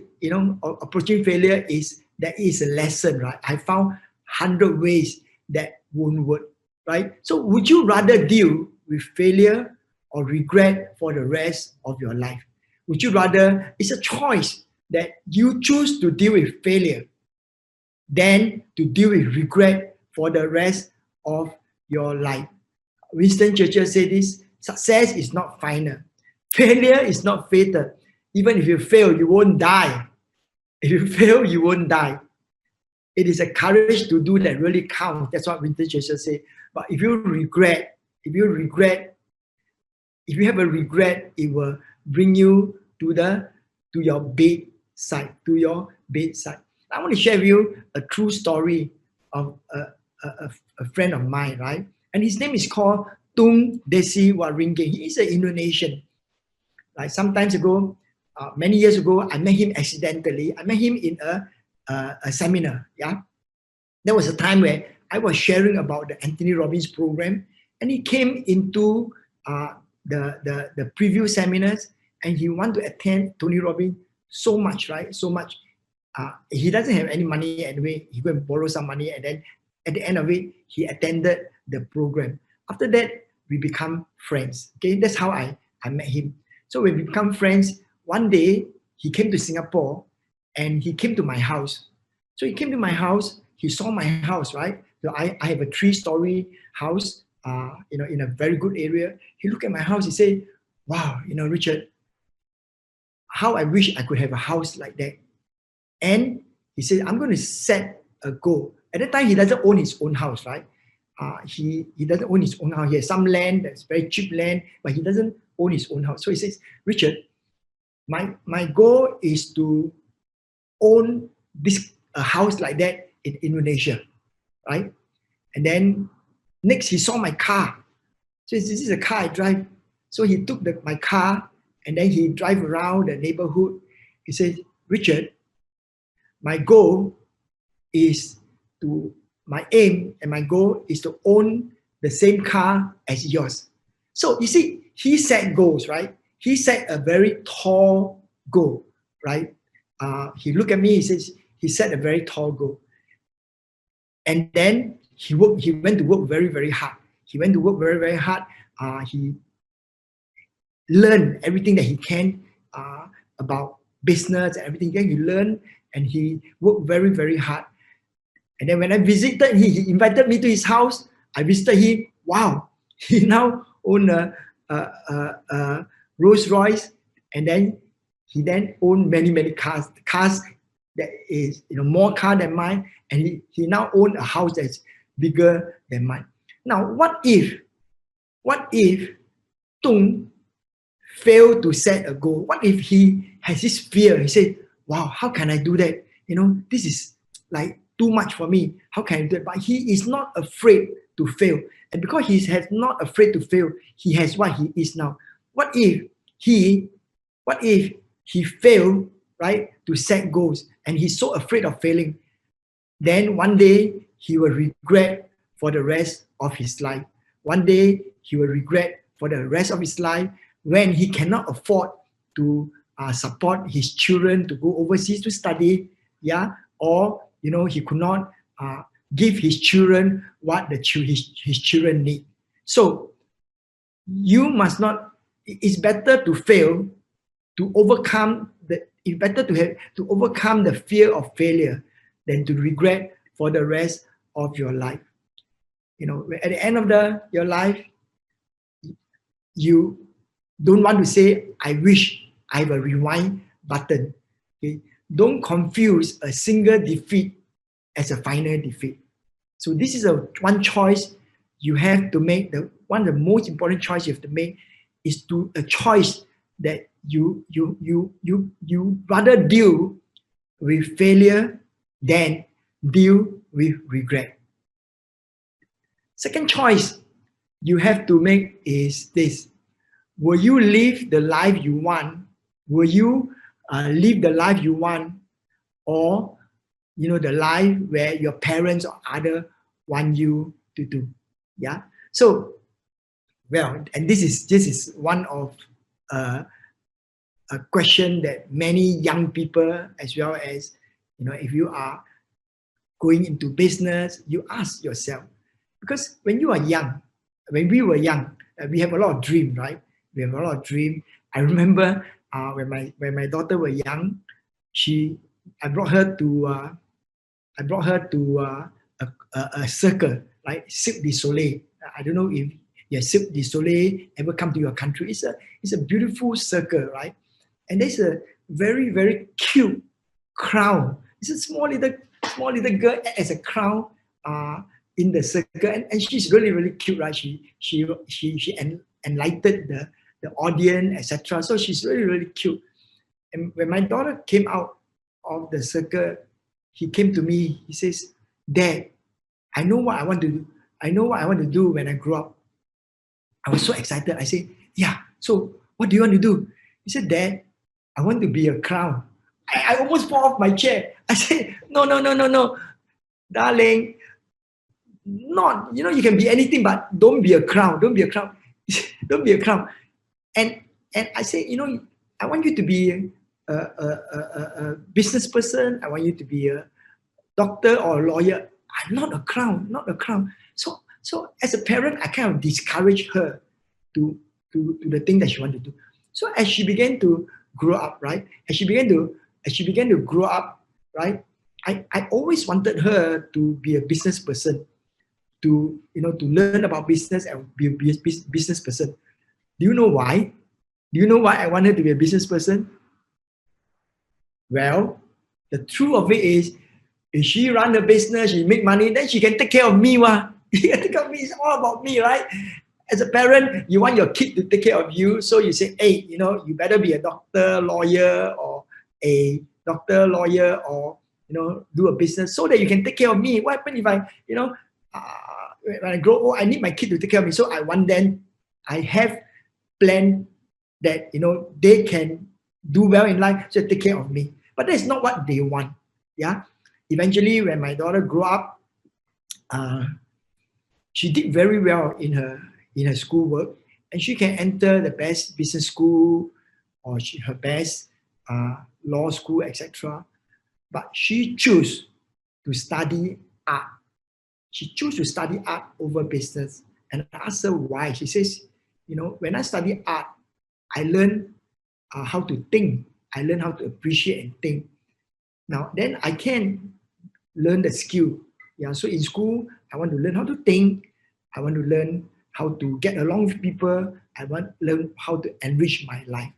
S3: approaching failure is that is a lesson, right? I found 100 ways that won't work, right? So would you rather deal with failure or regret for the rest of your life? Would you rather, it's a choice that you choose to deal with failure than to deal with regret for the rest of your life. Winston Churchill said this, success is not final. Failure is not fatal. Even if you fail, you won't die. If you fail, you won't die. It is a courage to do that really counts. That's what Winston Churchill said. But if you have a regret, it will bring you to your bedside. I want to share with you a true story of a friend of mine, right? And his name is called Tung Desi Waringin. He is an Indonesian. Like sometimes ago, many years ago, I met him accidentally. I met him in a seminar. Yeah, there was a time where I was sharing about the Anthony Robbins program, and he came into the preview seminars, and he wanted to attend Tony Robbins so much, right? So much. He doesn't have any money anyway. He go and borrow some money, and then at the end of it, he attended the program. After that, we become friends. Okay, that's how I met him. So when we become friends, one day he came to Singapore, and he came to my house. So he came to my house. He saw my house, right? So I have a 3-story house, in a very good area. He looked at my house. He said, "Wow, Richard, how I wish I could have a house like that." And he said, "I'm going to set a goal." At that time, he doesn't own his own house, right? He doesn't own his own house. He has some land that's very cheap land, but he doesn't own his own house. So he says, "Richard, my goal is to own a house like that in Indonesia," right? And then next, he saw my car. So this is a car I drive. So he took my car, and then he drive around the neighborhood. He said, "Richard, my aim and my goal is to own the same car as yours." So you see, he set goals, right? He set a very tall goal, right? He looked at me, he says, he set a very tall goal. And then he went to work very, very hard. He learned everything that he can about business and everything that he learned, and he worked very, very hard. And then when I visited, he invited me to his house. I visited him. Wow, he now owns a Rolls Royce, and then he owns many cars that is more car than mine, and he now owns a house that's bigger than mine. Now, what if Tung failed to set a goal? What if he has this fear? He said, "Wow, how can I do that? This is like too much for me. How can I do it? But he is not afraid to fail. And because he has not afraid to fail, he has what he is now. What if he failed, right, to set goals, and he's so afraid of failing? Then one day he will regret for the rest of his life. One day he will regret for the rest of his life when he cannot afford to support his children to go overseas to study, yeah, or he could not give his children what his children need. So you must not. It's better to fail, to overcome the. It's better to overcome the fear of failure than to regret for the rest of your life. At the end of your life, you don't want to say, I wish I have a rewind button. Okay? Don't confuse a single defeat as a final defeat. So this is one choice you have to make. One of the most important choices you have to make is a choice that you rather deal with failure than deal with regret. Second choice you have to make is this. Will you live the life you want? Will you live the life you want, or the life where your parents or other want you to do? Yeah. So, well, and this is one of a question that many young people, as well as if you are going into business, you ask yourself, because when you are young, when we were young, we have a lot of dream, right? We have a lot of dream. I remember when my daughter was young, I brought her to a circle, right? Cirque du Soleil. I don't know if Cirque du Soleil ever come to your country. It's a beautiful circle, right? And there's a very, very cute clown. It's a small little girl as a clown in the circle, and she's really, really cute, right? She enlightened the audience, etc. So she's really, really cute. And when my daughter came out of the circle, he came to me. He says, "Dad, I know what I want to do. I know what I want to do when I grow up." I was so excited. I said, "Yeah, so what do you want to do?" He said, "Dad, I want to be a clown." I almost fall off my chair. I said, no, darling, not, you can be anything, but don't be a clown. Don't be a clown. Don't be a clown. And I say, I want you to be a business person. I want you to be a doctor or a lawyer. I'm not a clown, not a clown. So as a parent, I kind of discourage her to the thing that she wanted to do. So as she began to grow up, right? As she began to grow up, right? I always wanted her to be a business person, to learn about business and be a business person. Do you know why? Do you know why I want her to be a business person? Well, the truth of it is, if she run a business, she make money, then she can take care of me. She can take care of me. It's all about me, right? As a parent, you want your kid to take care of you, so you say, hey, you better be a doctor, lawyer, or do a business so that you can take care of me. What happens if when I grow old, I need my kid to take care of me. So I have planned that, they can do well in life, so take care of me. But that's not what they want. Yeah. Eventually, when my daughter grew up, she did very well in her schoolwork, and she can enter the best business school or her best law school, etc. But she chose to study art. She chose to study art over business. And I asked her why. She says, when I study art, I learn how to think. I learn how to appreciate and think. Now, then I can learn the skill. Yeah. So in school, I want to learn how to think. I want to learn how to get along with people. I want to learn how to enrich my life.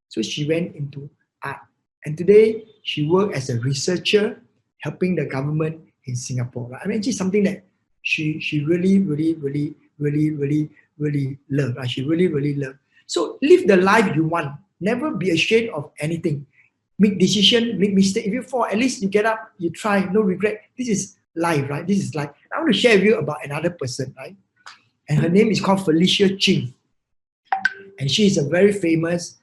S3: So she went into art. And today, she works as a researcher, helping the government in Singapore. Right? I mean, it's something that she really, really, really, really, really, really love. Right? She really, really love. So live the life you want. Never be ashamed of anything. Make decision, make mistake. If you fall, at least you get up, you try, no regret. This is life, right? This is like, I want to share with you about another person, right? And her name is called Felicia Ching. And she is a very famous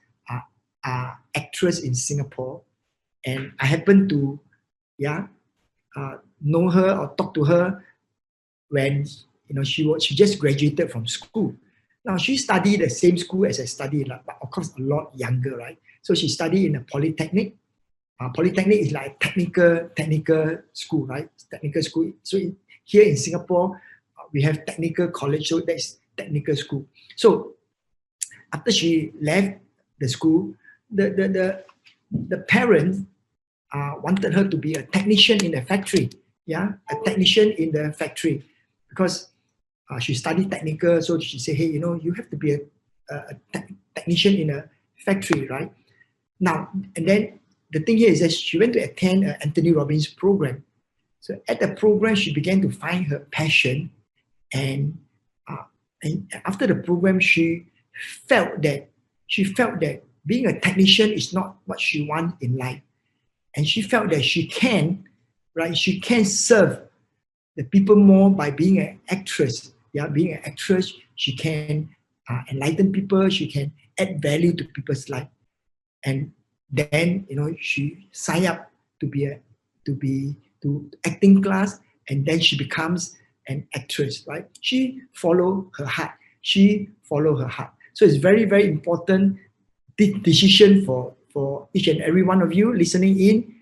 S3: actress in Singapore. And I happen to, know her or talk to her when she just graduated from school. Now she studied the same school as I studied, but of course a lot younger, right? So she studied in a polytechnic. Polytechnic is like technical school, right? Technical school. So here in Singapore, we have technical college, so that's technical school. So after she left the school, the parents wanted her to be a technician in the factory. A technician in the factory, because she studied technical. So she said, hey, you have to be a technician in a factory, right? Now, and then the thing here is that she went to attend an Anthony Robbins program. So at the program, she began to find her passion, and after the program, she felt that being a technician is not what she wants in life, and she felt that she can serve the people more by being an actress. Being an actress, she can enlighten people. She can add value to people's life, and then she signed up to acting class, and then she becomes an actress. Right? She follow her heart. So it's very, very important decision for each and every one of you listening in.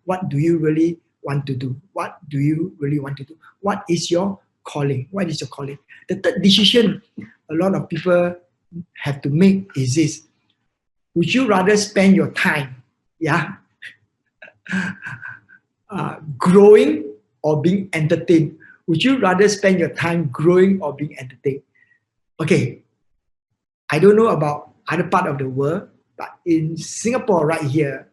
S3: What do you really want to do? What do you really want to do? What is your calling? What is your calling? The third decision a lot of people have to make is this: would you rather spend your time, growing or being entertained? Would you rather spend your time growing or being entertained? Okay, I don't know about other part of the world, but in Singapore right here,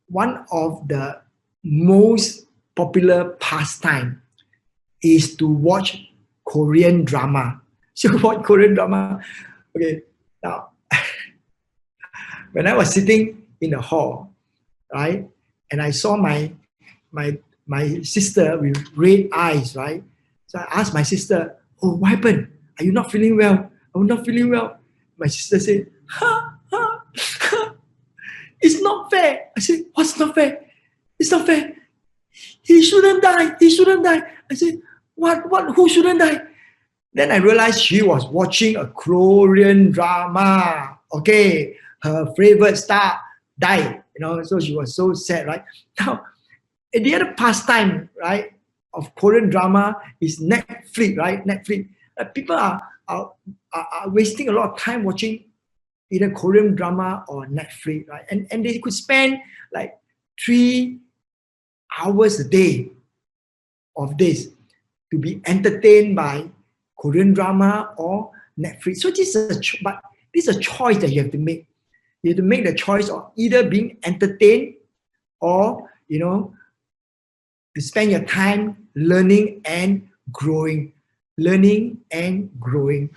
S3: one of the most popular pastime is to watch Korean drama. So watch Korean drama. Okay, now when I was sitting in the hall, right, and I saw my sister with red eyes, right? So I asked my sister, "Oh, what happened? Are you not feeling well?" "I'm not feeling well." My sister said, "It's not fair." I said, "What's not fair? It's not fair. He shouldn't die. He shouldn't die." I said, What? Who shouldn't die?" Then I realized she was watching a Korean drama. Okay, her favorite star died. So she was so sad, right? Now, the other pastime, right, of Korean drama is Netflix, right? Netflix. People are wasting a lot of time watching either Korean drama or Netflix, right? And they could spend like 3 hours a day of this to be entertained by Korean drama or Netflix. So this is a choice that you have to make. You have to make the choice of either being entertained or to spend your time learning and growing. Learning and growing.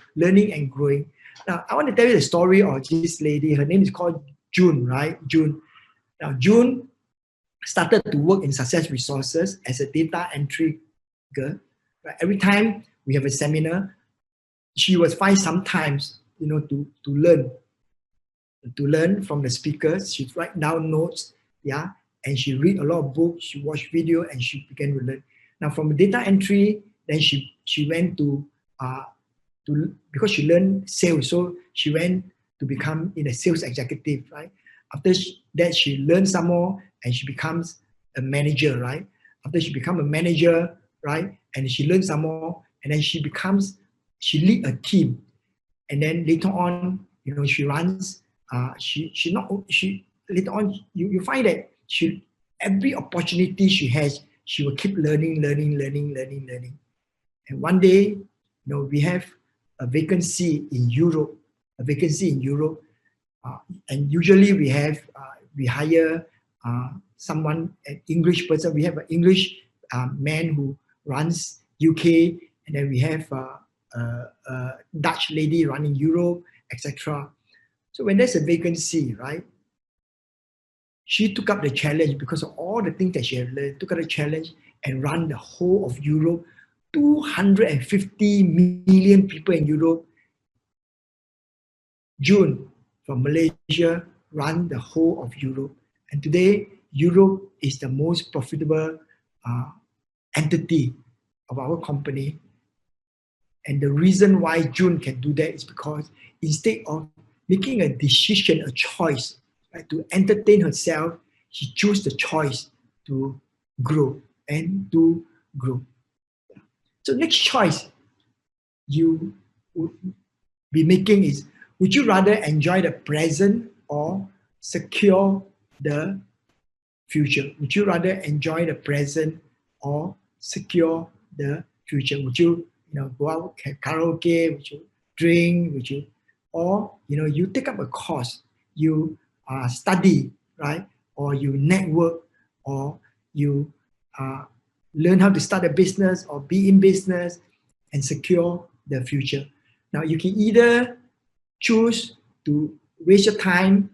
S3: Now, I want to tell you the story of this lady. Her name is called June, right? June. Now, June started to work in Success Resources as a data entry girl. Right? Every time we have a seminar, she would find some times, to learn from the speakers. She write down notes, and she read a lot of books. She watch video, and she began to learn. Now, from data entry, then she went to because she learned sales, so she went to become a sales executive, right? After that, she learned some more, and she becomes a manager, right? After she becomes a manager, right, and she learns some more, and then she lead a team, and then later on, she runs. Later on, you find that every opportunity she has, she will keep learning. And one day, we have a vacancy in Europe, and usually we hire someone, an English person. We have an English man who runs UK, and then we have a Dutch lady running Europe, etc. So when there's a vacancy, right, she took up the challenge because of all the things that she had learned, took up the challenge, and run the whole of Europe. 250 million people in Europe. June from Malaysia run the whole of Europe. And today, Europe is the most profitable entity of our company. And the reason why June can do that is because instead of making a decision, a choice, right, to entertain herself, she chose the choice to grow and to grow. So next choice you would be making is, would you rather enjoy the present or secure the future? Would you rather enjoy the present or secure the future? Would you, go out karaoke? Would you drink? Would you, or you take up a course, you study, right? Or you network, or you learn how to start a business or be in business and secure the future. Now you can either choose to waste your time,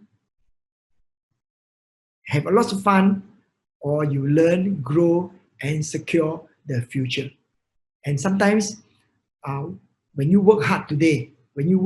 S3: have a lot of fun, or you learn, grow, and secure the future. And sometimes when you work hard today, you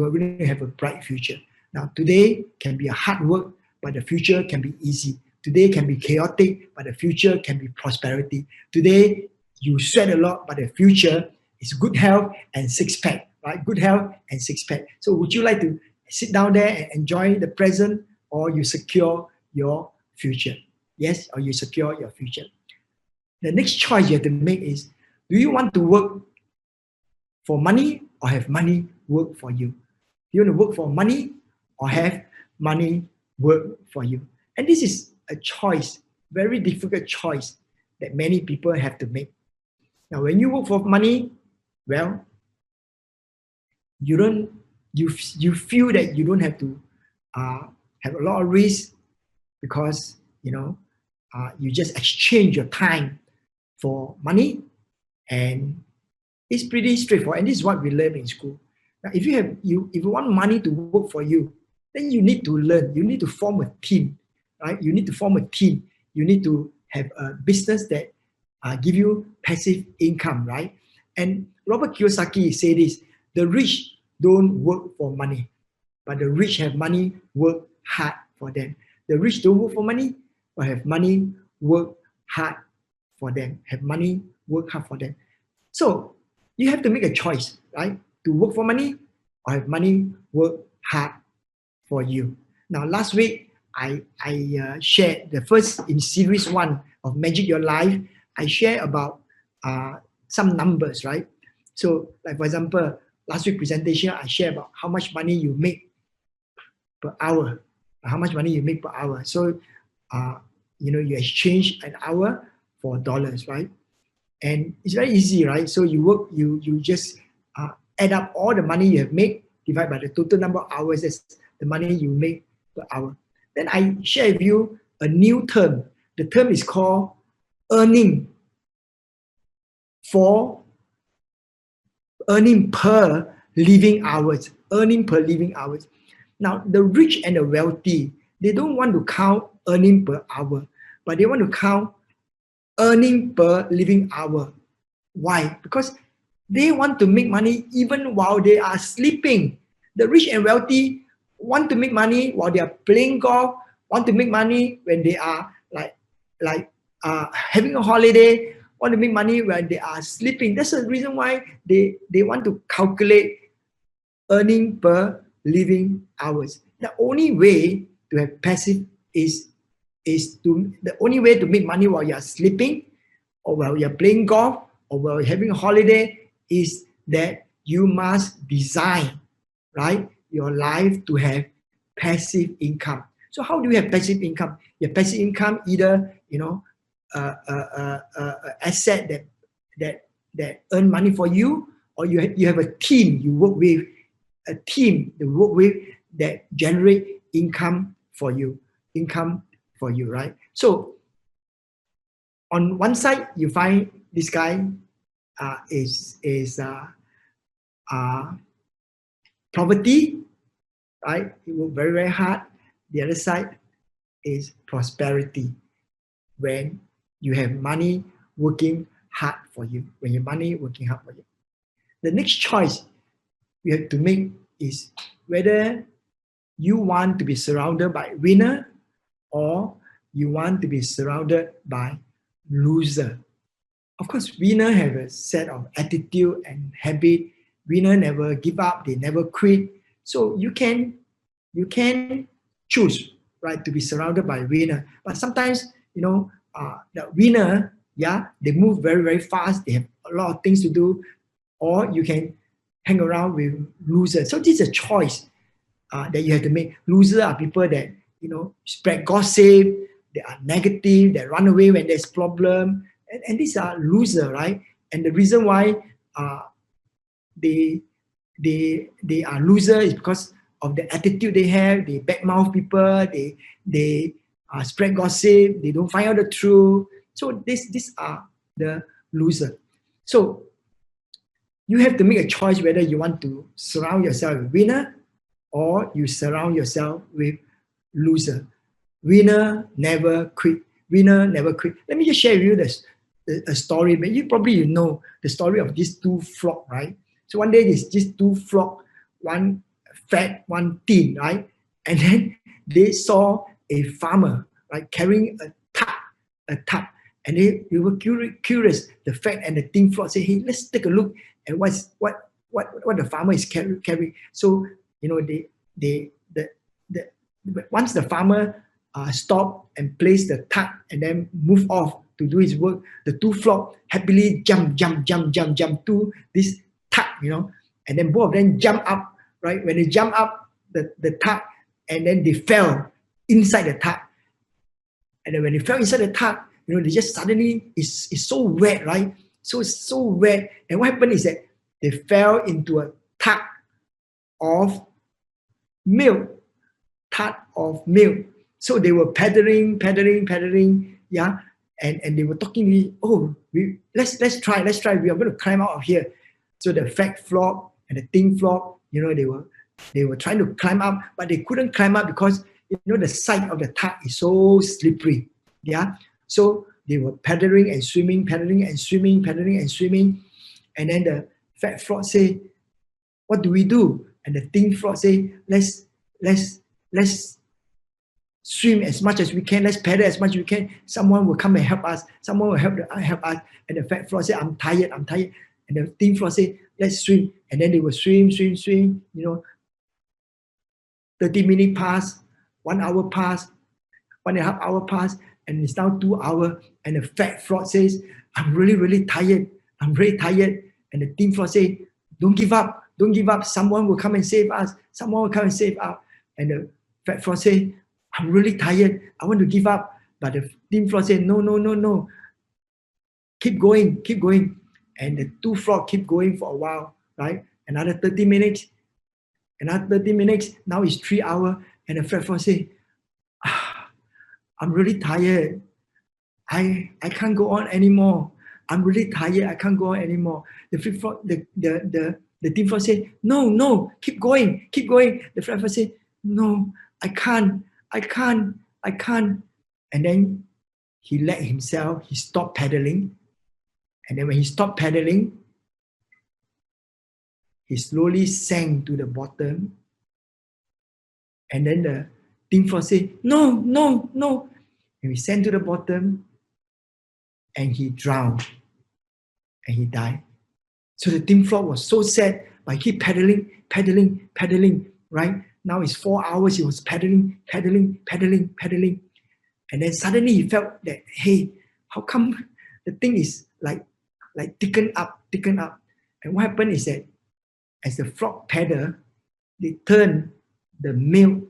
S3: are going to have a bright future. Now today can be a hard work, but the future can be easy. Today can be chaotic, but the future can be prosperity. Today you sweat a lot, but the future is good health and six-pack, right? Good health and six-pack. So would you like to sit down there and enjoy the present, or you secure your future? Yes, or you secure your future. The next choice you have to make is, do you want to work for money or have money work for you? Do you want to work for money or have money work for you? And this is a choice, very difficult choice that many people have to make. Now, when you work for money, well, you feel that you don't have to have a lot of risk, because you just exchange your time for money, and it's pretty straightforward. And this is what we learn in school. Now, if you want money to work for you, then you need to learn. You need to form a team, right? You need to form a team. You need to have a business that give you passive income, right? And Robert Kiyosaki say this: the rich don't work for money, but the rich have money work hard for them. The rich don't work for money, but have money work hard for them. Have money work hard for them. So you have to make a choice, right? To work for money or have money work hard for you. Now, last week, I shared the first in series 1 of Magic Your Life. I shared about some numbers, right? So, like for example, last week presentation, I shared about how much money you make per hour. How much money you make per hour. So, you exchange an hour for dollars, right? And it's very easy, right? So you work, you just add up all the money you have made, divide by the total number of hours. That's the money you make per hour. Then I share with you a new term. The term is called earning per living hours. Earning per living hours. Now, the rich and the wealthy, they don't want to count earning per hour, but they want to count earning per living hour. Why? Because they want to make money even while they are sleeping. The rich and wealthy want to make money while they are playing golf, want to make money when they are having a holiday, want to make money when they are sleeping. That's the reason why they want to calculate earning per living hours. The only way to have passive the only way to make money while you're sleeping, or while you're playing golf, or while you're having a holiday, is that you must design, right, your life to have passive income. So how do you have passive income? Your passive income, either asset that earn money for you, or you have a team you work with, that generate income for you, right? So on one side, you find this guy is poverty, right? He worked very, very hard. The other side is prosperity, when you have money working hard for you. When your money working hard for you. The next choice you have to make is whether you want to be surrounded by winner or you want to be surrounded by loser. Of course, winner have a set of attitude and habit. Winner never give up, they never quit. So you can choose, right, to be surrounded by winner. But sometimes, the winner, they move very, very fast. They have a lot of things to do. Or you can hang around with losers. So this is a choice that you have to make. Losers are people that, spread gossip, they are negative, they run away when there's problem. And these are losers, right? And the reason why they are losers is because of the attitude they have. They badmouth people, they spread gossip, they don't find out the truth. So these are the losers. So you have to make a choice whether you want to surround yourself with winner or you surround yourself with loser. Winner never quit. Winner never quit. Let me just share with you a story. But you probably know the story of these two frogs, right? So one day there's just two frogs, one fat, one thin, right? And then they saw a farmer, right, carrying a tub. And they were curious. The fat and the thin frog say, "Hey, let's take a look at what the farmer is carrying." So once the farmer stopped and placed the tub and then moved off to do his work, the two frogs happily jump to this tub, and then both of them jump up, right? When they jump up the tub, and then they fell inside the tub. And then when they fell inside the tub, they just suddenly, it's so wet, right? So it's so wet. And what happened is that they fell into a tub of milk. So they were paddling, yeah. And they were talking, let's try. We are going to climb out of here. So the fat frog and the thin frog, they were trying to climb up, but they couldn't climb up because the side of the tub is so slippery. Yeah. So they were paddling and swimming, and then the fat frog say, "What do we do?" And the thin frog say, let's swim as much as we can, let's paddle as much as we can. Someone will come and help us. Someone will help us. And the fat frog say, I'm tired. And the thin frog say, let's swim. And then they will swim. 30 minutes pass, 1 hour pass, 1.5 hours pass, and it's now 2 hours. And the fat frog says, I'm really, really tired. And the thin frog say, don't give up. Someone will come and save us. And the fat frog say, I'm really tired. I want to give up. But the thin frog said, no. Keep going. And the two frogs keep going for a while, right? Another 30 minutes. Now it's 3 hours. And the fat frog said, I'm really tired. I can't go on anymore. I'm really tired. I can't go on anymore. The thin frog said, no, keep going. The fat frog said, no, I can't. And then he stopped paddling. And then when he stopped paddling, he slowly sank to the bottom. And then the thin frog said, no. And he sank to the bottom and he drowned and he died. So the thin frog was so sad, but he kept paddling, right? Now it's 4 hours, he was paddling. And then suddenly he felt that, hey, how come the thing is like thickened up? And what happened is that as the frog paddled, they turned the milk,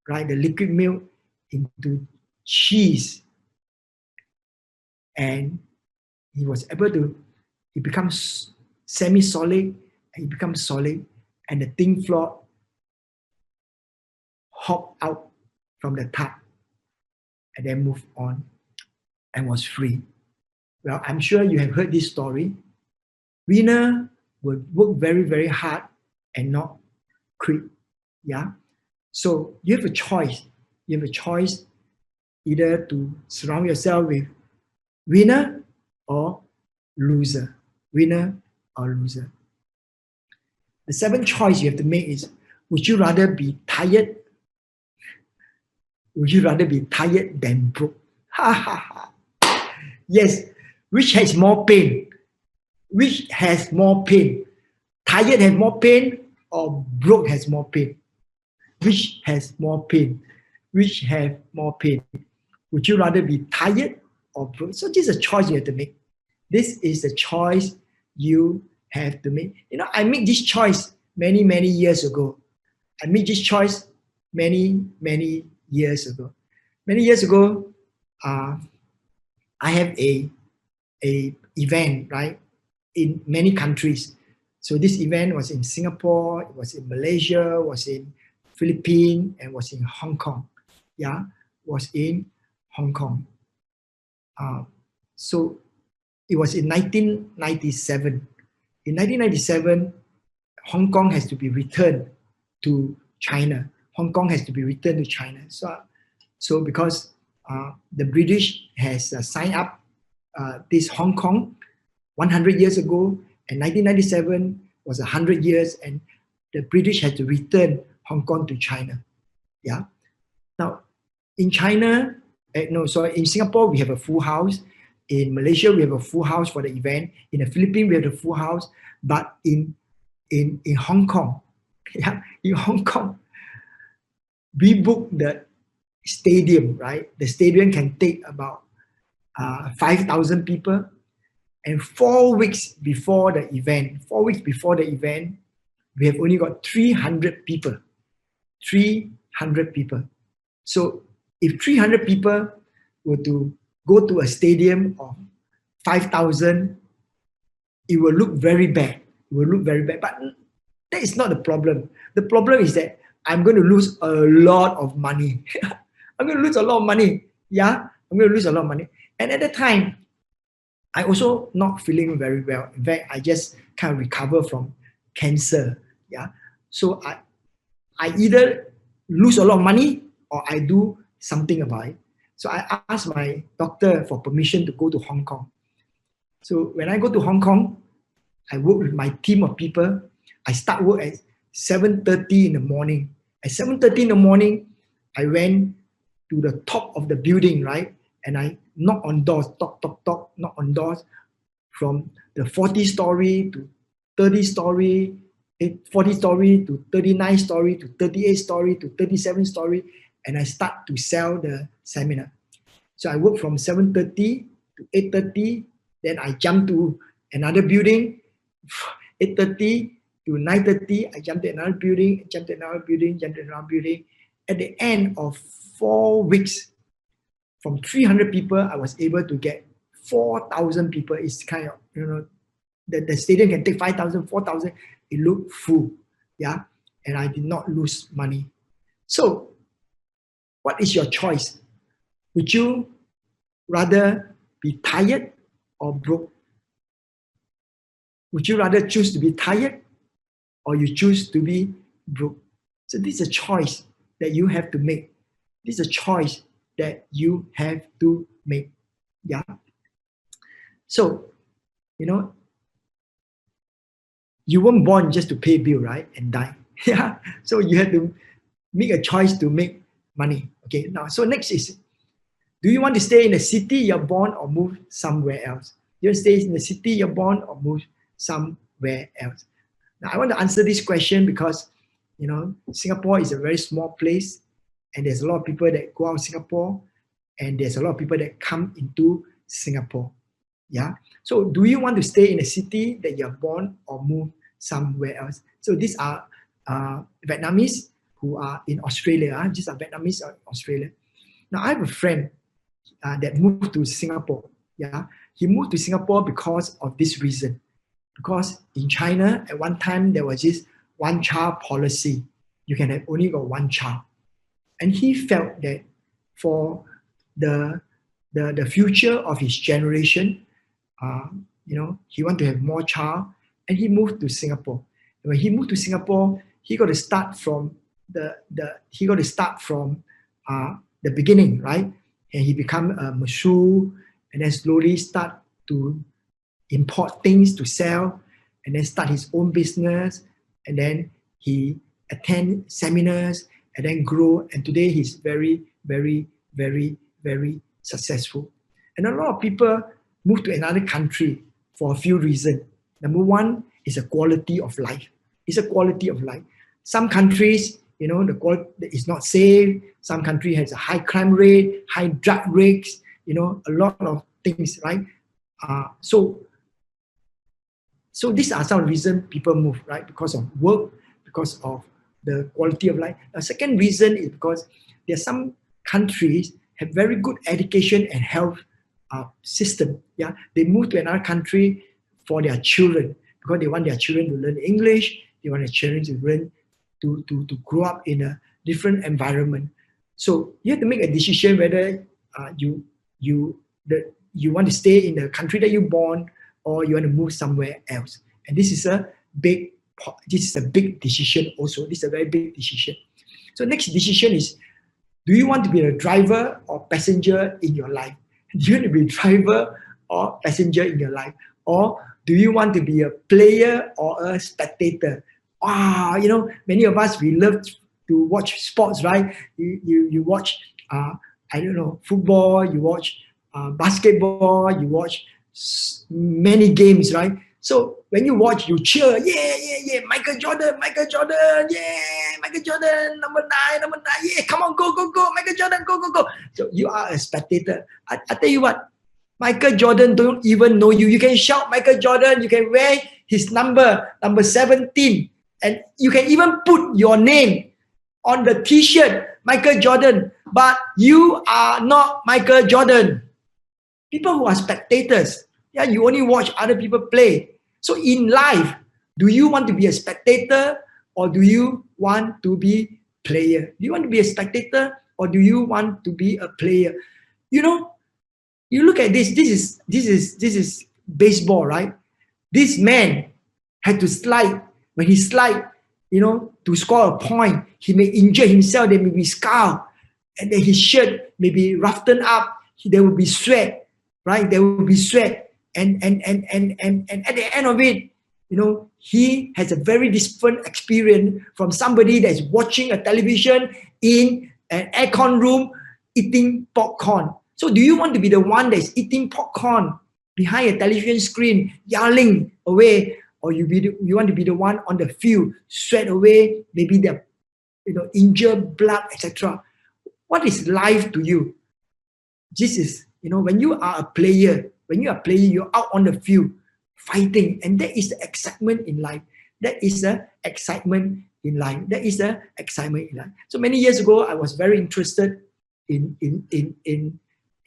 S3: right, the liquid milk, into cheese. And he becomes semi-solid, and he becomes solid, and the thin frog hopped out from the tub and then moved on and was free. Well, I'm sure you have heard this story. Winner will work very, very hard and not quit. Yeah. So you have a choice. Either to surround yourself with winner or loser. Winner or loser. The seventh choice you have to make is, would you rather be tired? Would you rather be tired than broke? Ha ha ha. Yes, which has more pain? Which has more pain? Tired has more pain or broke has more pain? Which has more pain? Which has more pain? Would you rather be tired or broke? So this is a choice you have to make. This is the choice you have to make. You know, I made this choice many years ago. I made this choice many years ago. Many years ago, I have a event, right, in many countries. So this event was in Singapore, it was in Malaysia, was in Philippines, and was in Hong Kong. Yeah, was in Hong Kong. So it was in 1997. In 1997, Hong Kong has to be returned to China. Hong Kong has to be returned to China. So because the British has signed up this Hong Kong 100 years ago, and 1997 was 100 years, and the British had to return Hong Kong to China. Yeah. Now, in China, in Singapore, we have a full house. In Malaysia, we have a full house for the event. In the Philippines, we have a full house. But in Hong Kong, yeah, in Hong Kong, we booked the stadium, right? The stadium can take about 5,000 people. And 4 weeks before the event, we have only got 300 people. 300 people. So if 300 people were to go to a stadium of 5,000, it will look very bad. It will look very bad. But that is not the problem. The problem is that I'm going to lose a lot of money. I'm going to lose a lot of money. Yeah, I'm going to lose a lot of money. And at the time, I also not feeling very well. In fact, I just kind of recover from cancer. Yeah, so I either lose a lot of money or I do something about it. So I asked my doctor for permission to go to Hong Kong. So when I go to Hong Kong, I work with my team of people. I start work at 7:30 in the morning. At 7:30 in the morning, I went to the top of the building, right? And I knock on doors, knock on doors, from the 40-story to 30-story, 40-story to 39-story to 38-story to 37-story, and I start to sell the seminar. So I work from 7:30 to 8:30, then I jump to another building, 8:30 to 9:30, I jump to another building, jump to another building, jump to another building. At the end of 4 weeks, from 300 people, I was able to get 4,000 people. It's kind of, the stadium can take 5,000, 4,000. It looked full, yeah? And I did not lose money. So, what is your choice? Would you rather be tired or broke? Would you rather choose to be tired or you choose to be broke? So this is a choice that you have to make. This is a choice that you have to make. Yeah. So, you weren't born just to pay bill, right? And die. Yeah. So you have to make a choice to make money. Okay. Now, so next is, do you want to stay in the city you're born or move somewhere else? You want to stay in the city you're born or move somewhere else? Now, I want to answer this question because, Singapore is a very small place, and there's a lot of people that go out of Singapore, and there's a lot of people that come into Singapore. Yeah. So do you want to stay in a city that you're born or move somewhere else? So these are Vietnamese who are in Australia. These are Vietnamese in Australia. Now I have a friend that moved to Singapore. Yeah. He moved to Singapore because of this reason. Because in China, at one time, there was this one-child policy. You can have only got one child. And he felt that for the future of his generation, he wanted to have more child, and he moved to Singapore. And when he moved to Singapore, he got to start from the beginning, right? And he became a masseuse, and then slowly start to import things to sell, and then start his own business, and then he attend seminars, and then grow, and today he's very, very, very, very successful. And a lot of people move to another country for a few reasons. Number one is a quality of life. It's a quality of life. Some countries, you know, the quality is not safe. Some country has a high crime rate, high drug rates, you know, a lot of things, right? So these are some reasons people move, right? Because of work, because of the quality of life. A second reason is because there are some countries have very good education and health system. Yeah, they move to another country for their children because they want their children to learn English. They want their children to learn to grow up in a different environment. So you have to make a decision whether you want to stay in the country that you're born, or you want to move somewhere else. And this is a big decision also. This is a very big decision. So next decision is, do you want to be a driver or passenger in your life? Do you want to be a driver or passenger in your life? Or do you want to be a player or a spectator? Wow, you know, many of us, we love to watch sports, right? You watch, I don't know, football, you watch basketball, you watch many games, right? So when you watch, you cheer, yeah, Michael Jordan, yeah, Michael Jordan, number nine, yeah, come on, go, Michael Jordan, go. So you are a spectator. I tell you what, Michael Jordan don't even know you. You can shout Michael Jordan, you can wear his number 17, and you can even put your name on the t-shirt, Michael Jordan, but you are not Michael Jordan. People who are spectators, yeah, you only watch other people play. So in life, do you want to be a spectator or do you want to be player? Do you want to be a spectator or do you want to be a player? You know, you look at this. This is baseball, right? This man had to slide. When he slide, you know, to score a point, he may injure himself. There may be scar, and then his shirt may be roughened up. There will be sweat, right? There will be sweat. And at the end of it, you know, he has a very different experience from somebody that's watching a television in an aircon room eating popcorn. So do you want to be the one that's eating popcorn behind a television screen, yelling away, or you want to be the one on the field, sweat away, maybe the, you know, injured blood, etc. What is life to you? This is, you know, when you are a player, you're out on the field fighting, and that is the excitement in life. That is the excitement in life. That is the excitement in life. So many years ago, I was very interested in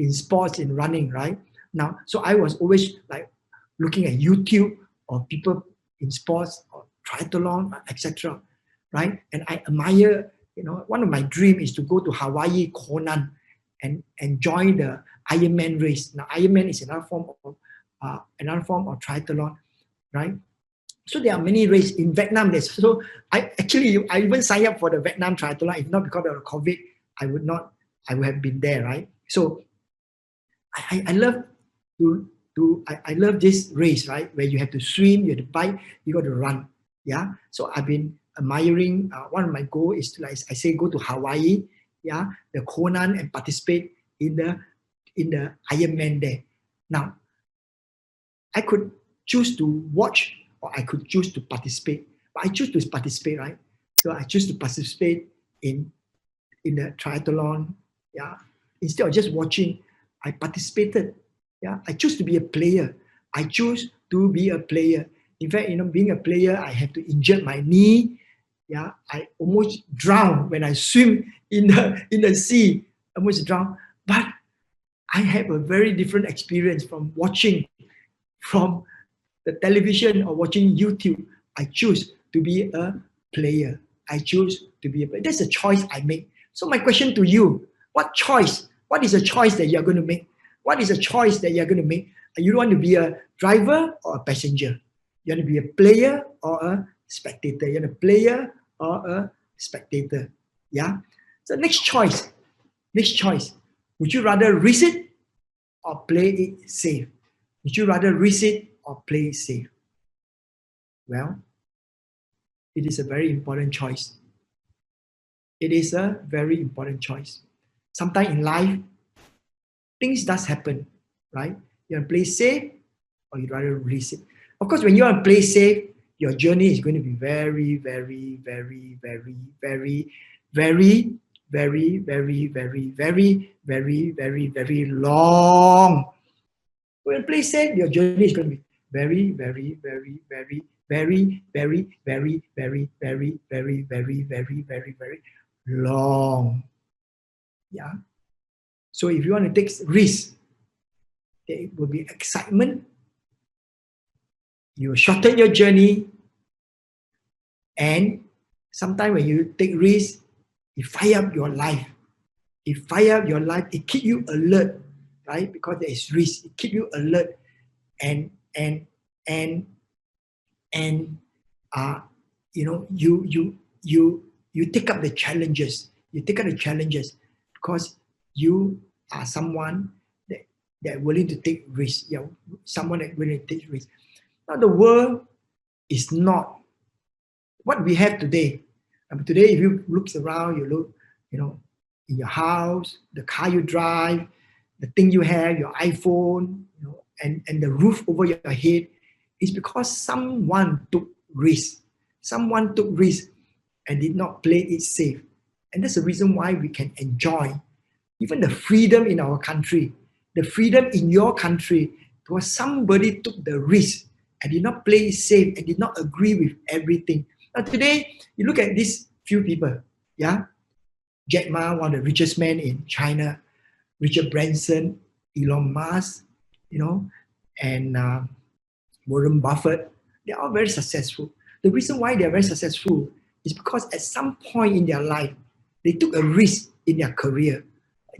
S3: sports, in running, right? Now, so I was always like looking at YouTube of people in sports or triathlon, etc. Right? And I admire, you know, one of my dreams is to go to Hawaii, Conan, and join the Ironman race. Now, Ironman is another form of triathlon, right? So there are many races in Vietnam. So I even signed up for the Vietnam triathlon. If not because of COVID, I would have been there, right? So I love this race, right? Where you have to swim, you have to bike, you got to run. Yeah. So I've been admiring. One of my goals is to, like I say, go to Hawaii, yeah, the Conan, and participate in the Ironman there. Now, I could choose to watch or I could choose to participate, but I choose to participate, right? So I choose to participate in the triathlon. Yeah. Instead of just watching, I participated. Yeah. I choose to be a player. I choose to be a player. In fact, you know, being a player, I have to injure my knee. Yeah. I almost drown when I swim in the sea. Almost drown. But I have a very different experience from watching from the television or watching YouTube. I choose to be a player. I choose to be a player. That's a choice I make. So my question to you, what is a choice that you're going to make? What is a choice that you're going to make? You want to be a driver or a passenger? You want to be a player or a spectator? You want a player or a spectator? Yeah. So next choice. Would you rather risk it or play it safe? Would you rather risk it or play it safe? Well, it is a very important choice. It is a very important choice. Sometimes in life, things does happen, right? You want to play safe or you'd rather risk it. Of course, when you want to play safe, your journey is going to be very, very, very, very, very, very, very, very, very, very, very, very, very long. When you play safe, your journey is going to be very, very, very, very, very, very, very, very, very, very, very, very, very, very long. Yeah. So if you want to take risks, there will be excitement. You shorten your journey, and sometimes when you take risks, it fire up your life. It fire up your life. It keep you alert, right? Because there is risk. It keep you alert, and you take up the challenges. You take up the challenges because you are someone that willing to take risks. You're someone that willing to take risks. Now the world is not what we have today. Today, if you look around, you look, in your house, the car you drive, the thing you have, your iPhone, and the roof over your head, is because someone took risk. Someone took risk and did not play it safe. And that's the reason why we can enjoy even the freedom in our country, the freedom in your country, because somebody took the risk and did not play it safe and did not agree with everything. Now today, you look at these few people, yeah? Jack Ma, one of the richest men in China, Richard Branson, Elon Musk, and Warren Buffett, they're all very successful. The reason why they're very successful is because at some point in their life, they took a risk in their career.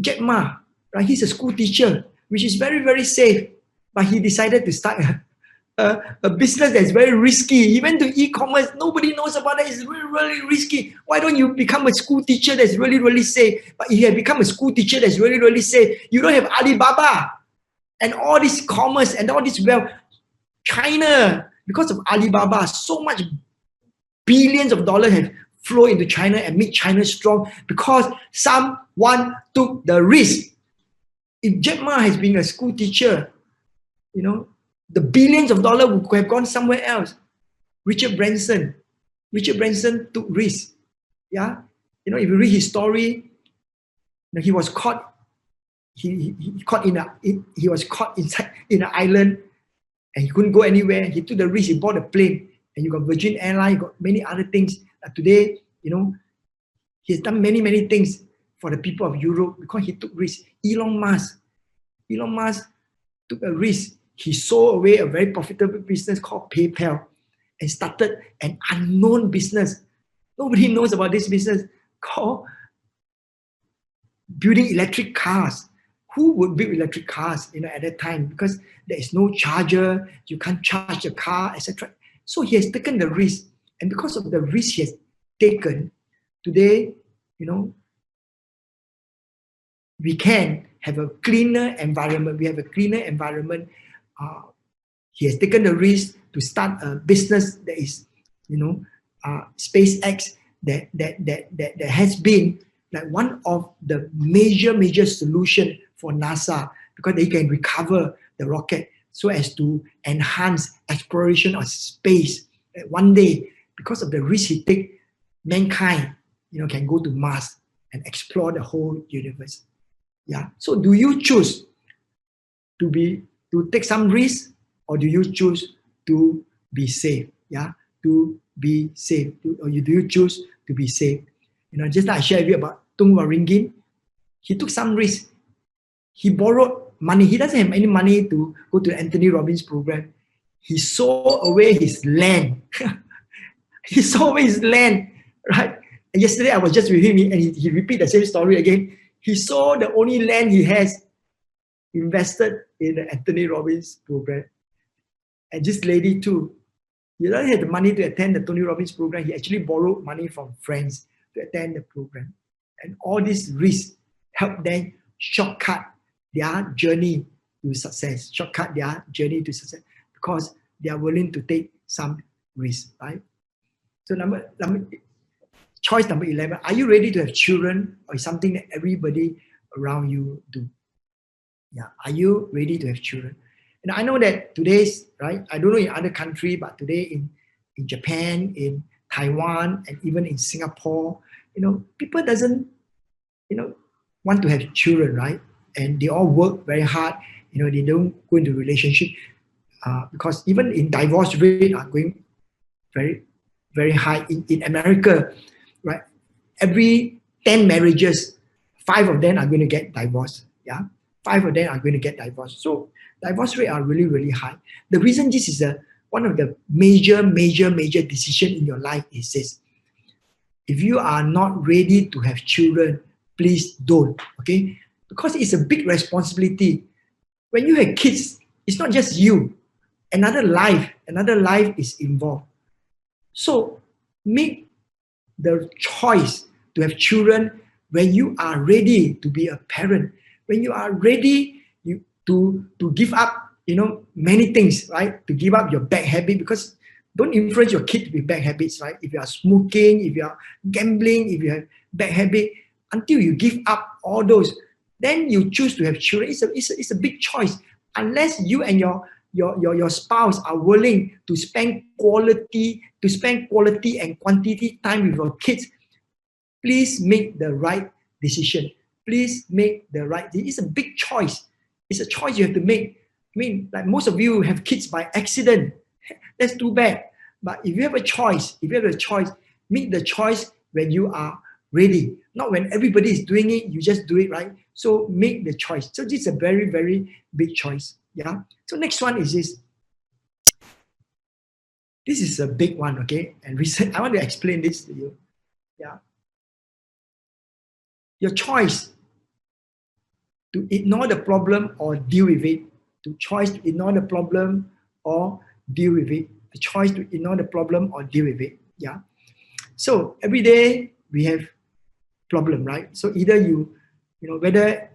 S3: Jack Ma, right? He's a school teacher, which is very, very safe, but he decided to start a business that's very risky. He went to e-commerce. Nobody knows about it. It's really, really risky. Why don't you become a school teacher that's really, really safe? But if you have become a school teacher that's really, really safe, you don't have Alibaba and all this commerce and all this wealth. China, because of Alibaba, so much billions of dollars have flowed into China and made China strong because someone took the risk. If Jack Ma has been a school teacher, the billions of dollars would have gone somewhere else. Richard Branson took risks. Yeah, if you read his story, he was caught. He was caught inside in an island, and he couldn't go anywhere. He took the risk. He bought a plane, and you got Virgin Airlines. You got many other things. Today, he has done many, many things for the people of Europe because he took risks. Elon Musk took a risk. He sold away a very profitable business called PayPal and started an unknown business. Nobody knows about this business called building electric cars. Who would build electric cars at that time? Because there is no charger, you can't charge the car, etc. So he has taken the risk. And because of the risk he has taken, today, we can have a cleaner environment. We have a cleaner environment. He has taken the risk to start a business that is, SpaceX, that has been like one of the major solution for NASA, because they can recover the rocket so as to enhance exploration of space. One day, because of the risk he take, mankind, can go to Mars and explore the whole universe. Yeah. So do you choose to take some risk, or do you choose to be safe? Yeah, to be safe. Do you choose to be safe? Just like I shared with you about Tung Waringin, he took some risk. He borrowed money. He doesn't have any money to go to the Anthony Robbins program. He sold away his land. He sold away his land, right? And yesterday I was just with him, and he repeated the same story again. He sold the only land he has, invested in the Anthony Robbins program. And this lady too, he doesn't have the money to attend the Tony Robbins program. He actually borrowed money from friends to attend the program. And all these risks help them shortcut their journey to success, shortcut their journey to success, because they are willing to take some risk, right? So choice number 11, are you ready to have children, or is something that everybody around you do? Yeah, are you ready to have children? And I know that today's, right, I don't know in other country, but today in Japan, in Taiwan, and even in Singapore, people doesn't, want to have children, right? And they all work very hard. They don't go into relationship because even in divorce rate are going very, very high in America, right? Every 10 marriages, 5 of them are going to get divorced. Yeah, 5 of them are going to get divorced. So divorce rate are really, really high. The reason this is one of the major decision in your life is this: if you are not ready to have children, please don't. Okay, because it's a big responsibility. When you have kids, it's not just you. Another life is involved. So make the choice to have children when you are ready to be a parent, when you are ready to give up, many things, right? To give up your bad habit, because don't influence your kid with bad habits, right? If you are smoking, if you are gambling, if you have bad habit, until you give up all those, then you choose to have children. It's a big choice. Unless you and your spouse are willing to spend quality and quantity time with your kids, please make the right decision. Please make the right decision. It's a big choice. It's a choice you have to make. I mean, like most of you have kids by accident. That's too bad. But if you have a choice, make the choice when you are ready. Not when everybody is doing it, you just do it, right? So make the choice. So this is a very, very big choice. Yeah. So next one is this. This is a big one, okay? And I want to explain this to you. Yeah. Your choice to ignore the problem or deal with it. To choice to ignore the problem or deal with it. The choice to ignore the problem or deal with it. Yeah. So every day we have problem, right? So either whether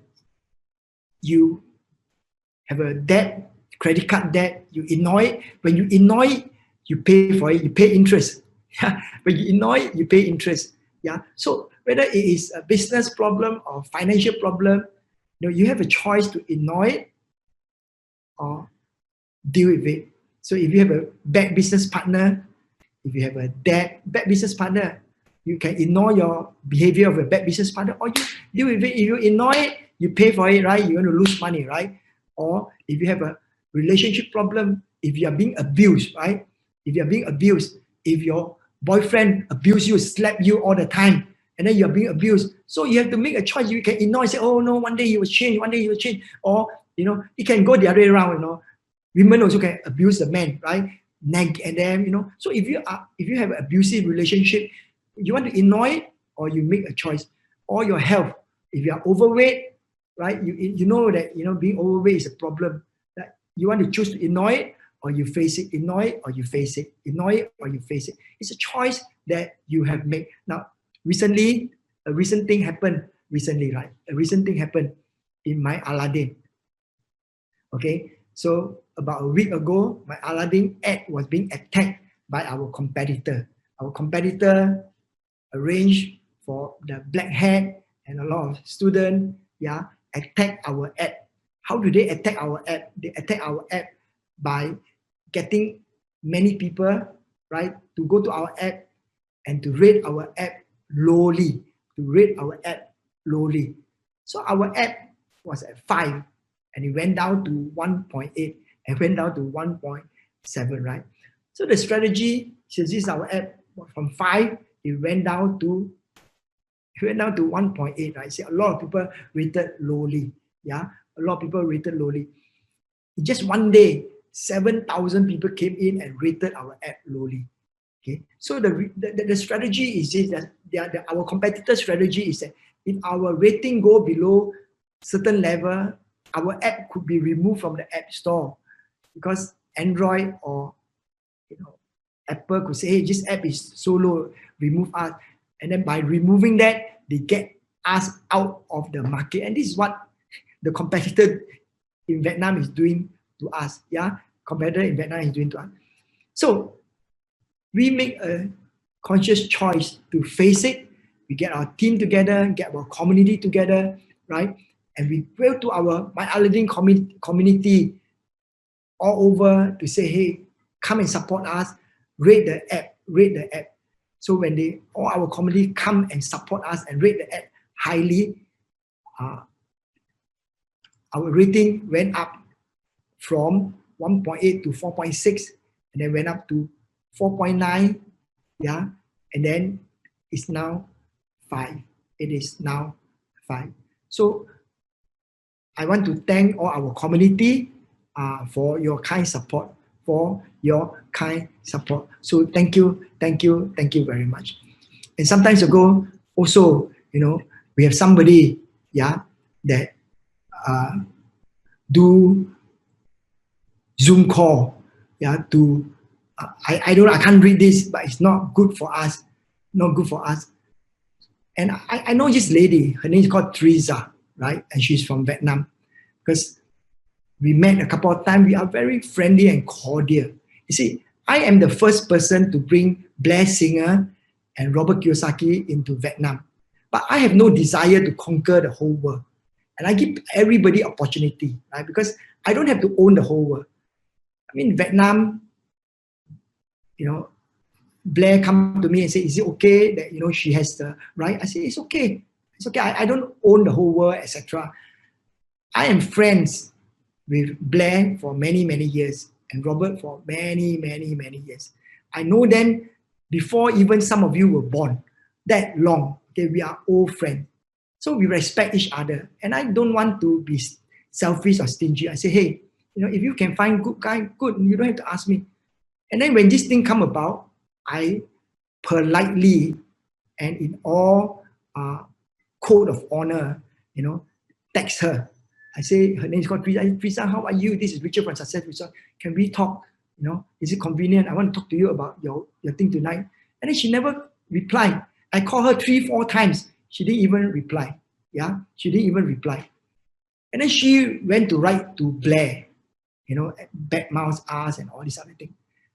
S3: you have a debt, credit card debt, you ignore it. When you ignore it, you pay for it, you pay interest. Yeah. When you ignore it, you pay interest. Yeah. So whether it is a business problem or financial problem, you have a choice to ignore it or deal with it. So if you have a bad business partner, if you have a bad business partner, you can ignore your behavior of a bad business partner, or you deal with it. If you ignore it, you pay for it, right? You're going to lose money, right? Or if you have a relationship problem, if you are being abused, right? If you are being abused, if your boyfriend abuse you, slap you all the time, and then you are being abused, so you have to make a choice. You can ignore and say, oh no, one day he will change, or it can go the other way around. Women also can abuse the man, right? Nag at them, So if you have an abusive relationship, you want to ignore it, or you make a choice. Or your health, if you are overweight, right? You know that being overweight is a problem. That you want to choose to ignore it, or you face it. Ignore it, or you face it. Ignore it, or you face it. It's a choice that you have made. Now, a recent thing happened right? A recent thing happened in my Aladdin. Okay, so about a week ago, my Aladdin ad was being attacked by our competitor. Our competitor arranged for the black hat and a lot of students, attack our ad. How do they attack our ad? They attack our ad by getting many people, right, to go to our ad and to rate our ad lowly. So our ad was at 5, and it went down to 1.8 and went down to 1.7, right? So the strategy, since this is our ad, from 5, it went down to 1.8, right? See, a lot of people rated lowly. Yeah, a lot of people rated lowly. In just one day, 7,000 people came in and rated our ad lowly. Okay, so the strategy is this, that our competitor strategy is that if our rating go below certain level, our app could be removed from the app store, because Android or Apple could say, hey, this app is so low, remove us. And then by removing that, they get us out of the market. And this is what the competitor in Vietnam is doing to us. Yeah, competitor in Vietnam is doing to us. So we make a conscious choice to face it. We get our team together, get our community together, right? And we go to our My Aladdin community all over to say, hey, come and support us, rate the app. So when all our community come and support us and rate the app highly, our rating went up from 1.8 to 4.6, and then went up to 4.9, yeah, and then it's now 5. It is now 5. So I want to thank all our community for your kind support, So thank you very much. And sometimes ago, also, we have somebody, yeah, that do Zoom call, yeah, to I can't read this, but it's not good for us, And I know this lady, her name is called Teresa, right? And she's from Vietnam. Because we met a couple of times, we are very friendly and cordial. You see, I am the first person to bring Blair Singer and Robert Kiyosaki into Vietnam. But I have no desire to conquer the whole world. And I give everybody opportunity, right? Because I don't have to own the whole world. I mean, Vietnam, Blair come to me and say, is it okay that, she has the right? I say, it's okay. It's okay. I don't own the whole world, etc. I am friends with Blair for many, many years and Robert for many, many, many years. I know them before even some of you were born, that long. Okay, we are old friends. So we respect each other. And I don't want to be selfish or stingy. I say, hey, if you can find good guy, good, you don't have to ask me. And then when this thing come about, I politely and in all code of honor, text her. I say, her name is called Teresa. Teresa, how are you? This is Richard from Success Resort. Can we talk? Is it convenient? I want to talk to you about your thing tonight. And then she never replied. I called her 3-4 times. She didn't even reply. Yeah, she didn't even reply. And then she went to write to Blair, badmouth us and all this other thing.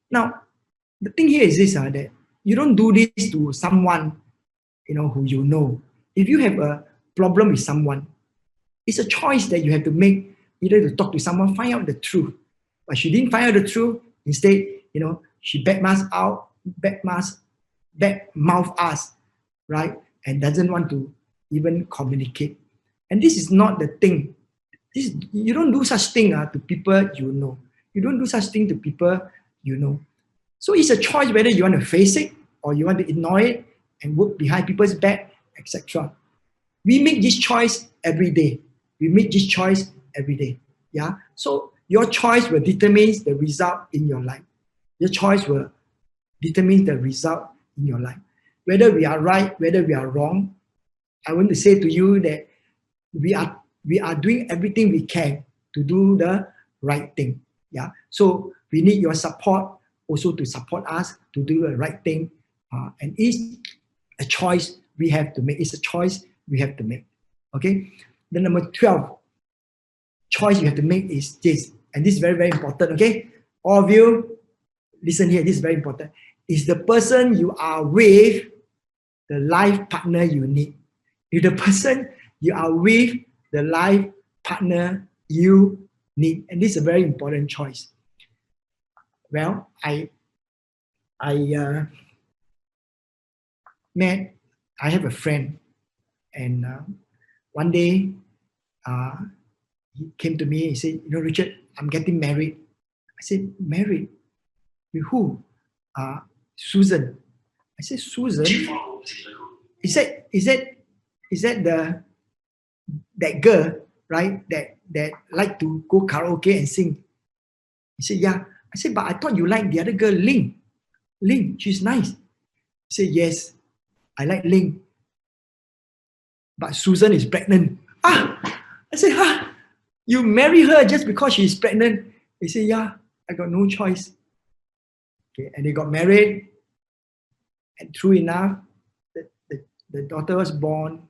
S3: Now, the thing here is this, that you don't do this to someone, who you know. If you have a problem with someone, it's a choice that you have to make, either to talk to someone, find out the truth. But she didn't find out the truth. Instead, she badmouth us, right? And doesn't want to even communicate. And this is not the thing. You don't do such thing to people you know. You don't do such thing to people you know. So it's a choice whether you want to face it or you want to ignore it and work behind people's back, etc. We make this choice every day. Yeah. So your choice will determine the result in your life. Your choice will determine the result in your life. Whether we are right, whether we are wrong, I want to say to you that we are doing everything we can to do the right thing. Yeah. So we need your support also to support us to do the right thing. And it's a choice we have to make. It's a choice we have to make. Okay. The number 12 choice you have to make is this. And this is very, very important. Okay. All of you, listen here. This is very important. Is the person you are with the life partner you need? If the person you are with the life partner you need, and this is a very important choice. Well, I have a friend, and one day he came to me. He said, Richard, I'm getting married. I said, married? With who? Susan. I said, Susan? He said, is that that girl, right? That like to go karaoke and sing? He said, yeah. I said, but I thought you liked the other girl, Ling. Ling, she's nice. He said, yes, I like Ling. But Susan is pregnant. I said, you marry her just because she's pregnant? He said, yeah, I got no choice. Okay, and they got married. And true enough, the daughter was born.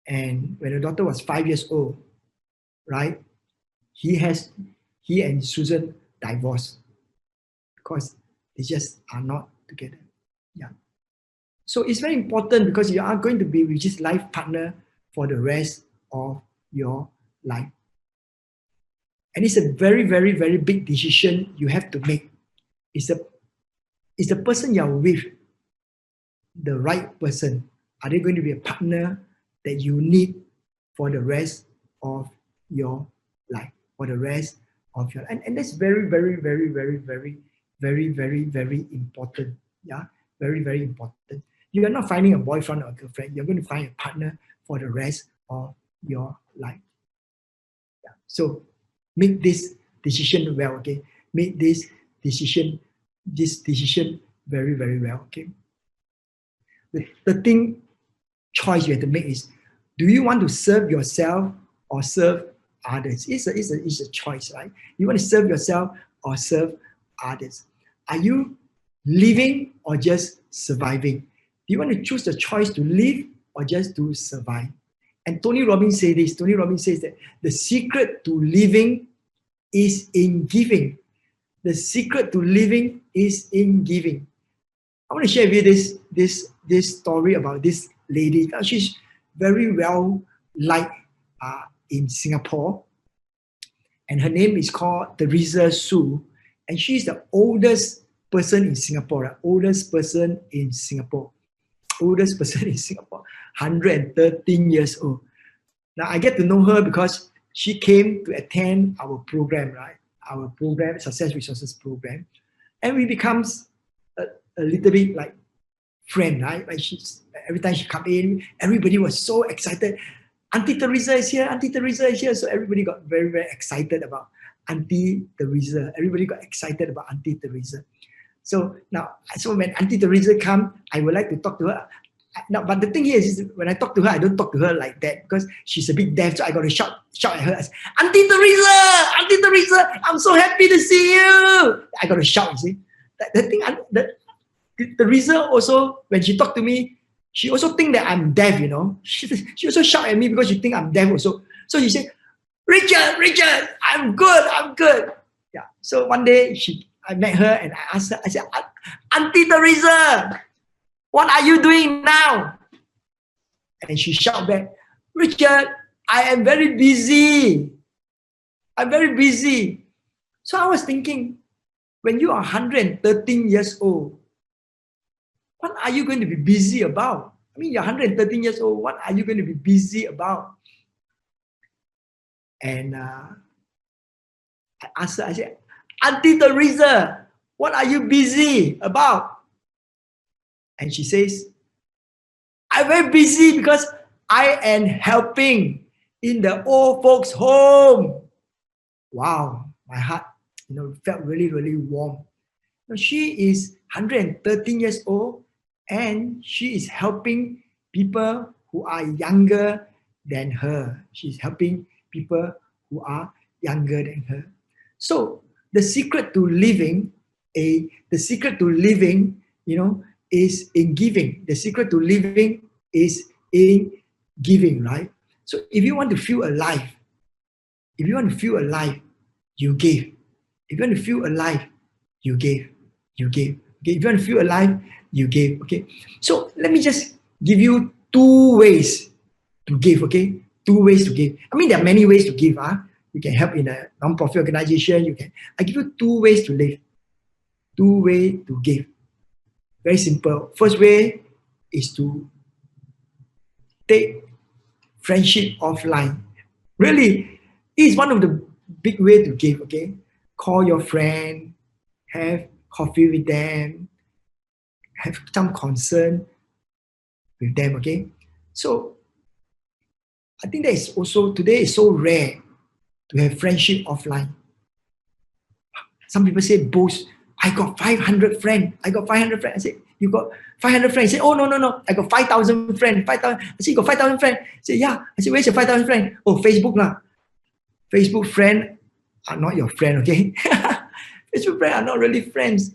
S3: And when the daughter was 5 years old, right? He and Susan divorced because they just are not together. Yeah. So it's very important because you are going to be with this life partner for the rest of your life. And it's a very, very, very big decision you have to make. Is the person you're with the right person? Are they going to be a partner that you need for the rest of your life? For the rest of your life. And that's very, very, very, very, very, very, very, very important. Yeah, very, very important. You are not finding a boyfriend or a girlfriend. You're going to find a partner for the rest of your life. Yeah. So make this decision well, okay? Make this decision very, very well, okay? The thing choice you have to make is, do you want to serve yourself or serve others? It's a choice, right? You want to serve yourself or serve others? Are you living or just surviving? Do you want to choose the choice to live or just to survive? And Tony Robbins says this. Tony Robbins says that the secret to living is in giving. The secret to living is in giving. I want to share with you this story about this lady. She's very well liked in Singapore, and her name is called Teresa Su, and she's the oldest person in Singapore. 113 years old. Now I get to know her because she came to attend our program, right? Our program, Success Resources program, and we becomes a little bit like friend, right? Like every time she come in, everybody was so excited. Auntie Teresa is here. Auntie Teresa is here. So everybody got very, very excited about Auntie Teresa. Everybody got excited about Auntie Teresa. So when Auntie Teresa come, I would like to talk to her. Now, but the thing here is when I talk to her, I don't talk to her like that because she's a bit deaf. So I got to shout at her, Auntie Teresa, I'm so happy to see you. I got to shout, you see. Teresa also, when she talked to me, she also think that I'm deaf, you know. She also shout at me because she think I'm deaf also. So she said, Richard, I'm good. Yeah. So one day I met her and I asked her, I said, Auntie Teresa, what are you doing now? And she shouted back, Richard, I am very busy. I'm very busy. So I was thinking, when you are 113 years old, what are you going to be busy about? I mean, you're 113 years old. What are you going to be busy about? And I asked her, I said, Auntie Teresa, what are you busy about? And she says, I'm very busy because I am helping in the old folks' home. Wow, my heart, felt really, really warm. Now, she is 113 years old and she is helping people who are younger than her. She's helping people who are younger than her. So the secret to living, is in giving. The secret to living is in giving, right? So if you want to feel alive, you give. If you want to feel alive, you give. Okay? If you want to feel alive, you give. Okay. So let me just give you 2 ways to give. Okay, 2 ways to give. I mean, there are many ways to give. You can help in a non-profit organization. I give you 2 ways to live. 2 ways to give. Very simple. First way is to take friendship offline. Really, it's one of the big ways to give. Okay, call your friend, have coffee with them, have some concern with them. Okay, so I think that is also today is so rare to have friendship offline. Some people say, boast, I got 500 friends. I say, you got 500 friends? I say, oh, no. I got 5,000 friends. 5,000. I say, you got 5,000 friends? I say, yeah. I say, where's your 5,000 friends? Oh, Facebook lah. Facebook friends are not your friend, okay? Facebook friends are not really friends.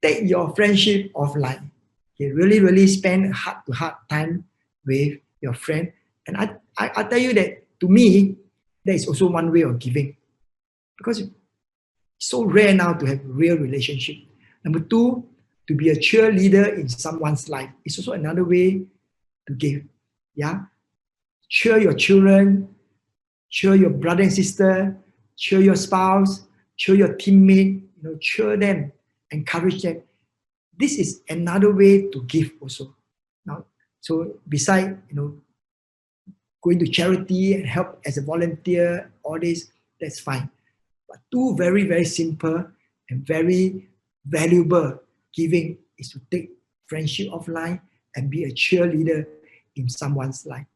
S3: Take your friendship offline. Okay, really, really spend heart-to-heart time with your friend. And I tell you that, to me, That is also one way of giving, because it's so rare now to have real relationship. Number two, to be a cheerleader in someone's life is also another way to give. Yeah, cheer your children, cheer your brother and sister, cheer your spouse, cheer your teammate. Cheer them, encourage them. This is another way to give also. Now, so beside going to charity and help as a volunteer, all this, that's fine. But two very, very simple and very valuable giving is to take friendship offline and be a cheerleader in someone's life.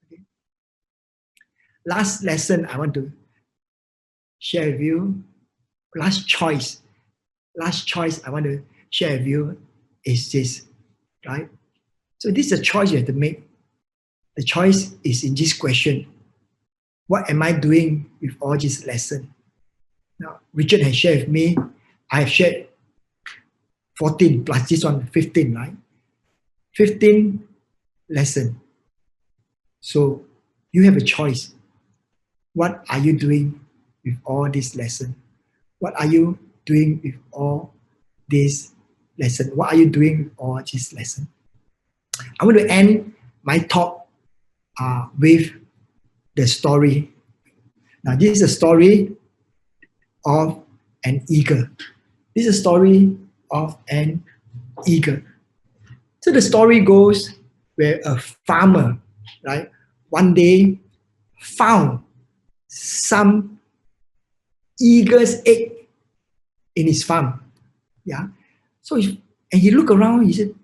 S3: Okay. Last lesson I want to share with you, last choice I want to share with you is this, right? So this is a choice you have to make. The choice is in this question: what am I doing with all this lesson? Now, Richard has shared with me, I have shared 14 plus this one, 15, right? 15 lesson. So you have a choice. What are you doing with all this lesson? What are you doing with all this lesson? What are you doing with all this lesson? I want to end my talk with the story. Now, this is a story of an eagle. This is a story of an eagle. So the story goes where a farmer, right, one day found some eagle's egg in his farm. Yeah. So he looked around. He said,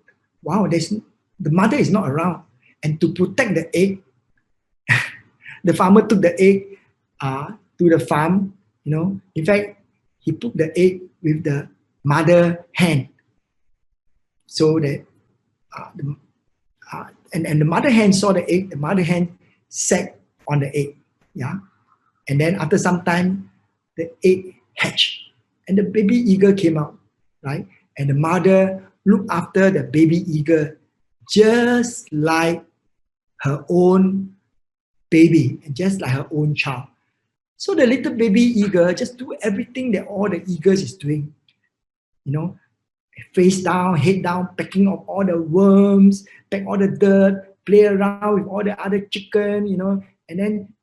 S3: "Wow, the mother is not around." And to protect the egg, the farmer took the egg to the farm. In fact, he put the egg with the mother hen, so that and the mother hen saw the egg. The mother hen sat on the egg. Yeah, and then after some time, the egg hatched, and the baby eagle came out. Right, and the mother looked after the baby eagle just like her own baby and just like her own child. So the little baby eagle just do everything that all the eagles is doing. Face down, head down, pecking up all the worms, pack all the dirt, play around with all the other chicken, and then,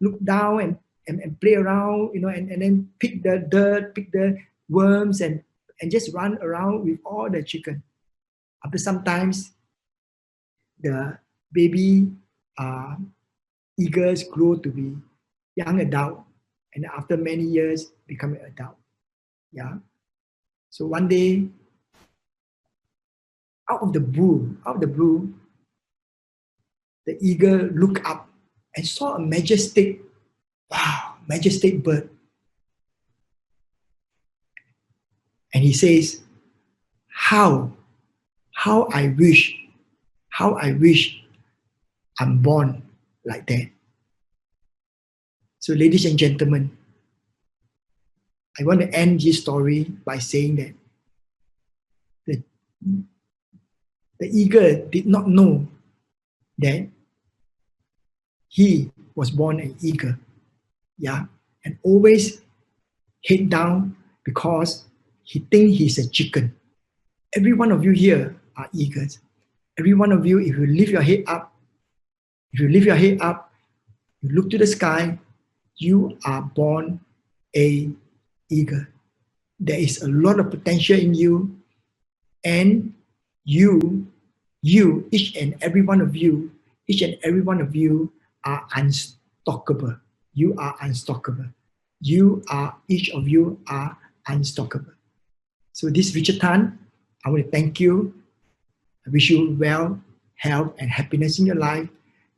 S3: look down and play around, and then pick the dirt, pick the worms and just run around with all the chicken. After sometimes, the baby eagles grow to be young adult, and after many years become an adult. Yeah. So one day, out of the blue, the eagle looked up and saw a majestic bird. And he says, how I wish I'm born like that. So ladies and gentlemen, I want to end this story by saying that the eagle did not know that he was born an eagle. Yeah, and always head down because he thinks he's a chicken. Every one of you here are eagles. Every one of you, if you lift your head up, you look to the sky, you are born an eagle. There is a lot of potential in you, and you, each and every one of you are unstoppable. You are unstoppable. Each of you are unstoppable. So this Richard Tan, I want to thank you. I wish you well, health, and happiness in your life.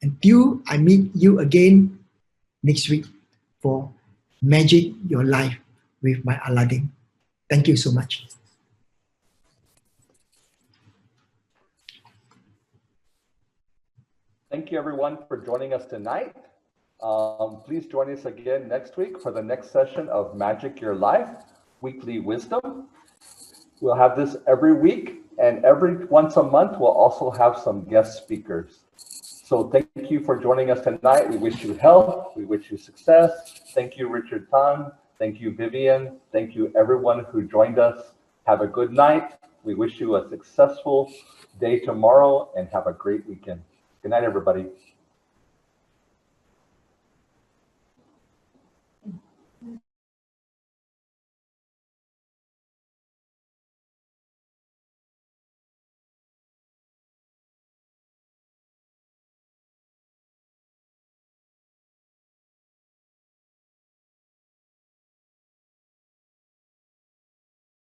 S3: Until I meet you again next week for Magic Your Life with my Aladdin. Thank you so much.
S1: Thank you everyone for joining us tonight. Please join us again next week for the next session of Magic Your Life, Weekly Wisdom. We'll have this every week, and every once a month we'll also have some guest speakers. So thank you for joining us tonight. We wish you health. We wish you success. Thank you, Richard Tan. Thank you, Vivian. Thank you, everyone who joined us. Have a good night. We wish you a successful day tomorrow and have a great weekend. Good night, everybody.